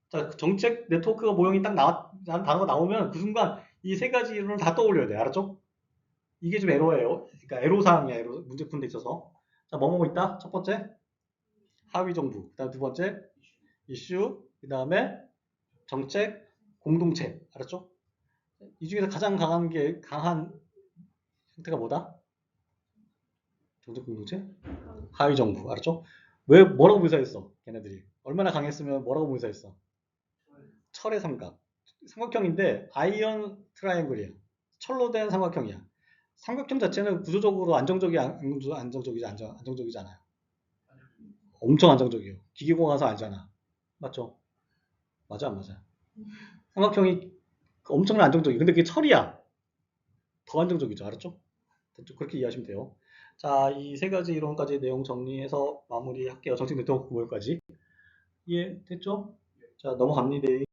자, 정책 네트워크가 모형이 딱 단어가 나오면 그 순간 이 세 가지 이론을 다 떠올려야 돼. 알았죠? 이게 좀 에러예요. 그러니까 에러사항이야. 에러. 문제 푸는 데 있어서. 자, 뭐뭐 있다? 첫 번째, 하위 정부. 그다음 두 번째, 이슈. 그다음에 정책, 공동체. 알았죠? 이 중에서 가장 강한 형태가 뭐다? 정책 공동체? 하위 정부. 알았죠? 왜 뭐라고 묘사했어? 걔네들이. 얼마나 강했으면 뭐라고 묘사했어? 철의 삼각. 삼각형인데 아이언 트라이앵글이야. 철로 된 삼각형이야. 삼각형 자체는 구조적으로 안정적이지 않아요. 엄청 안정적이에요. 기계공학 가서 알잖아. 맞죠? 맞아 안 맞아? 삼각형이 엄청난 안정적이에요. 근데 그게 철이야. 더 안정적이죠. 알았죠? 그렇게 이해하시면 돼요. 자, 이 세 가지 이론까지 내용 정리해서 마무리할게요. 정책 네트워크 모형까지. 이해됐죠? 자, 넘어갑니다.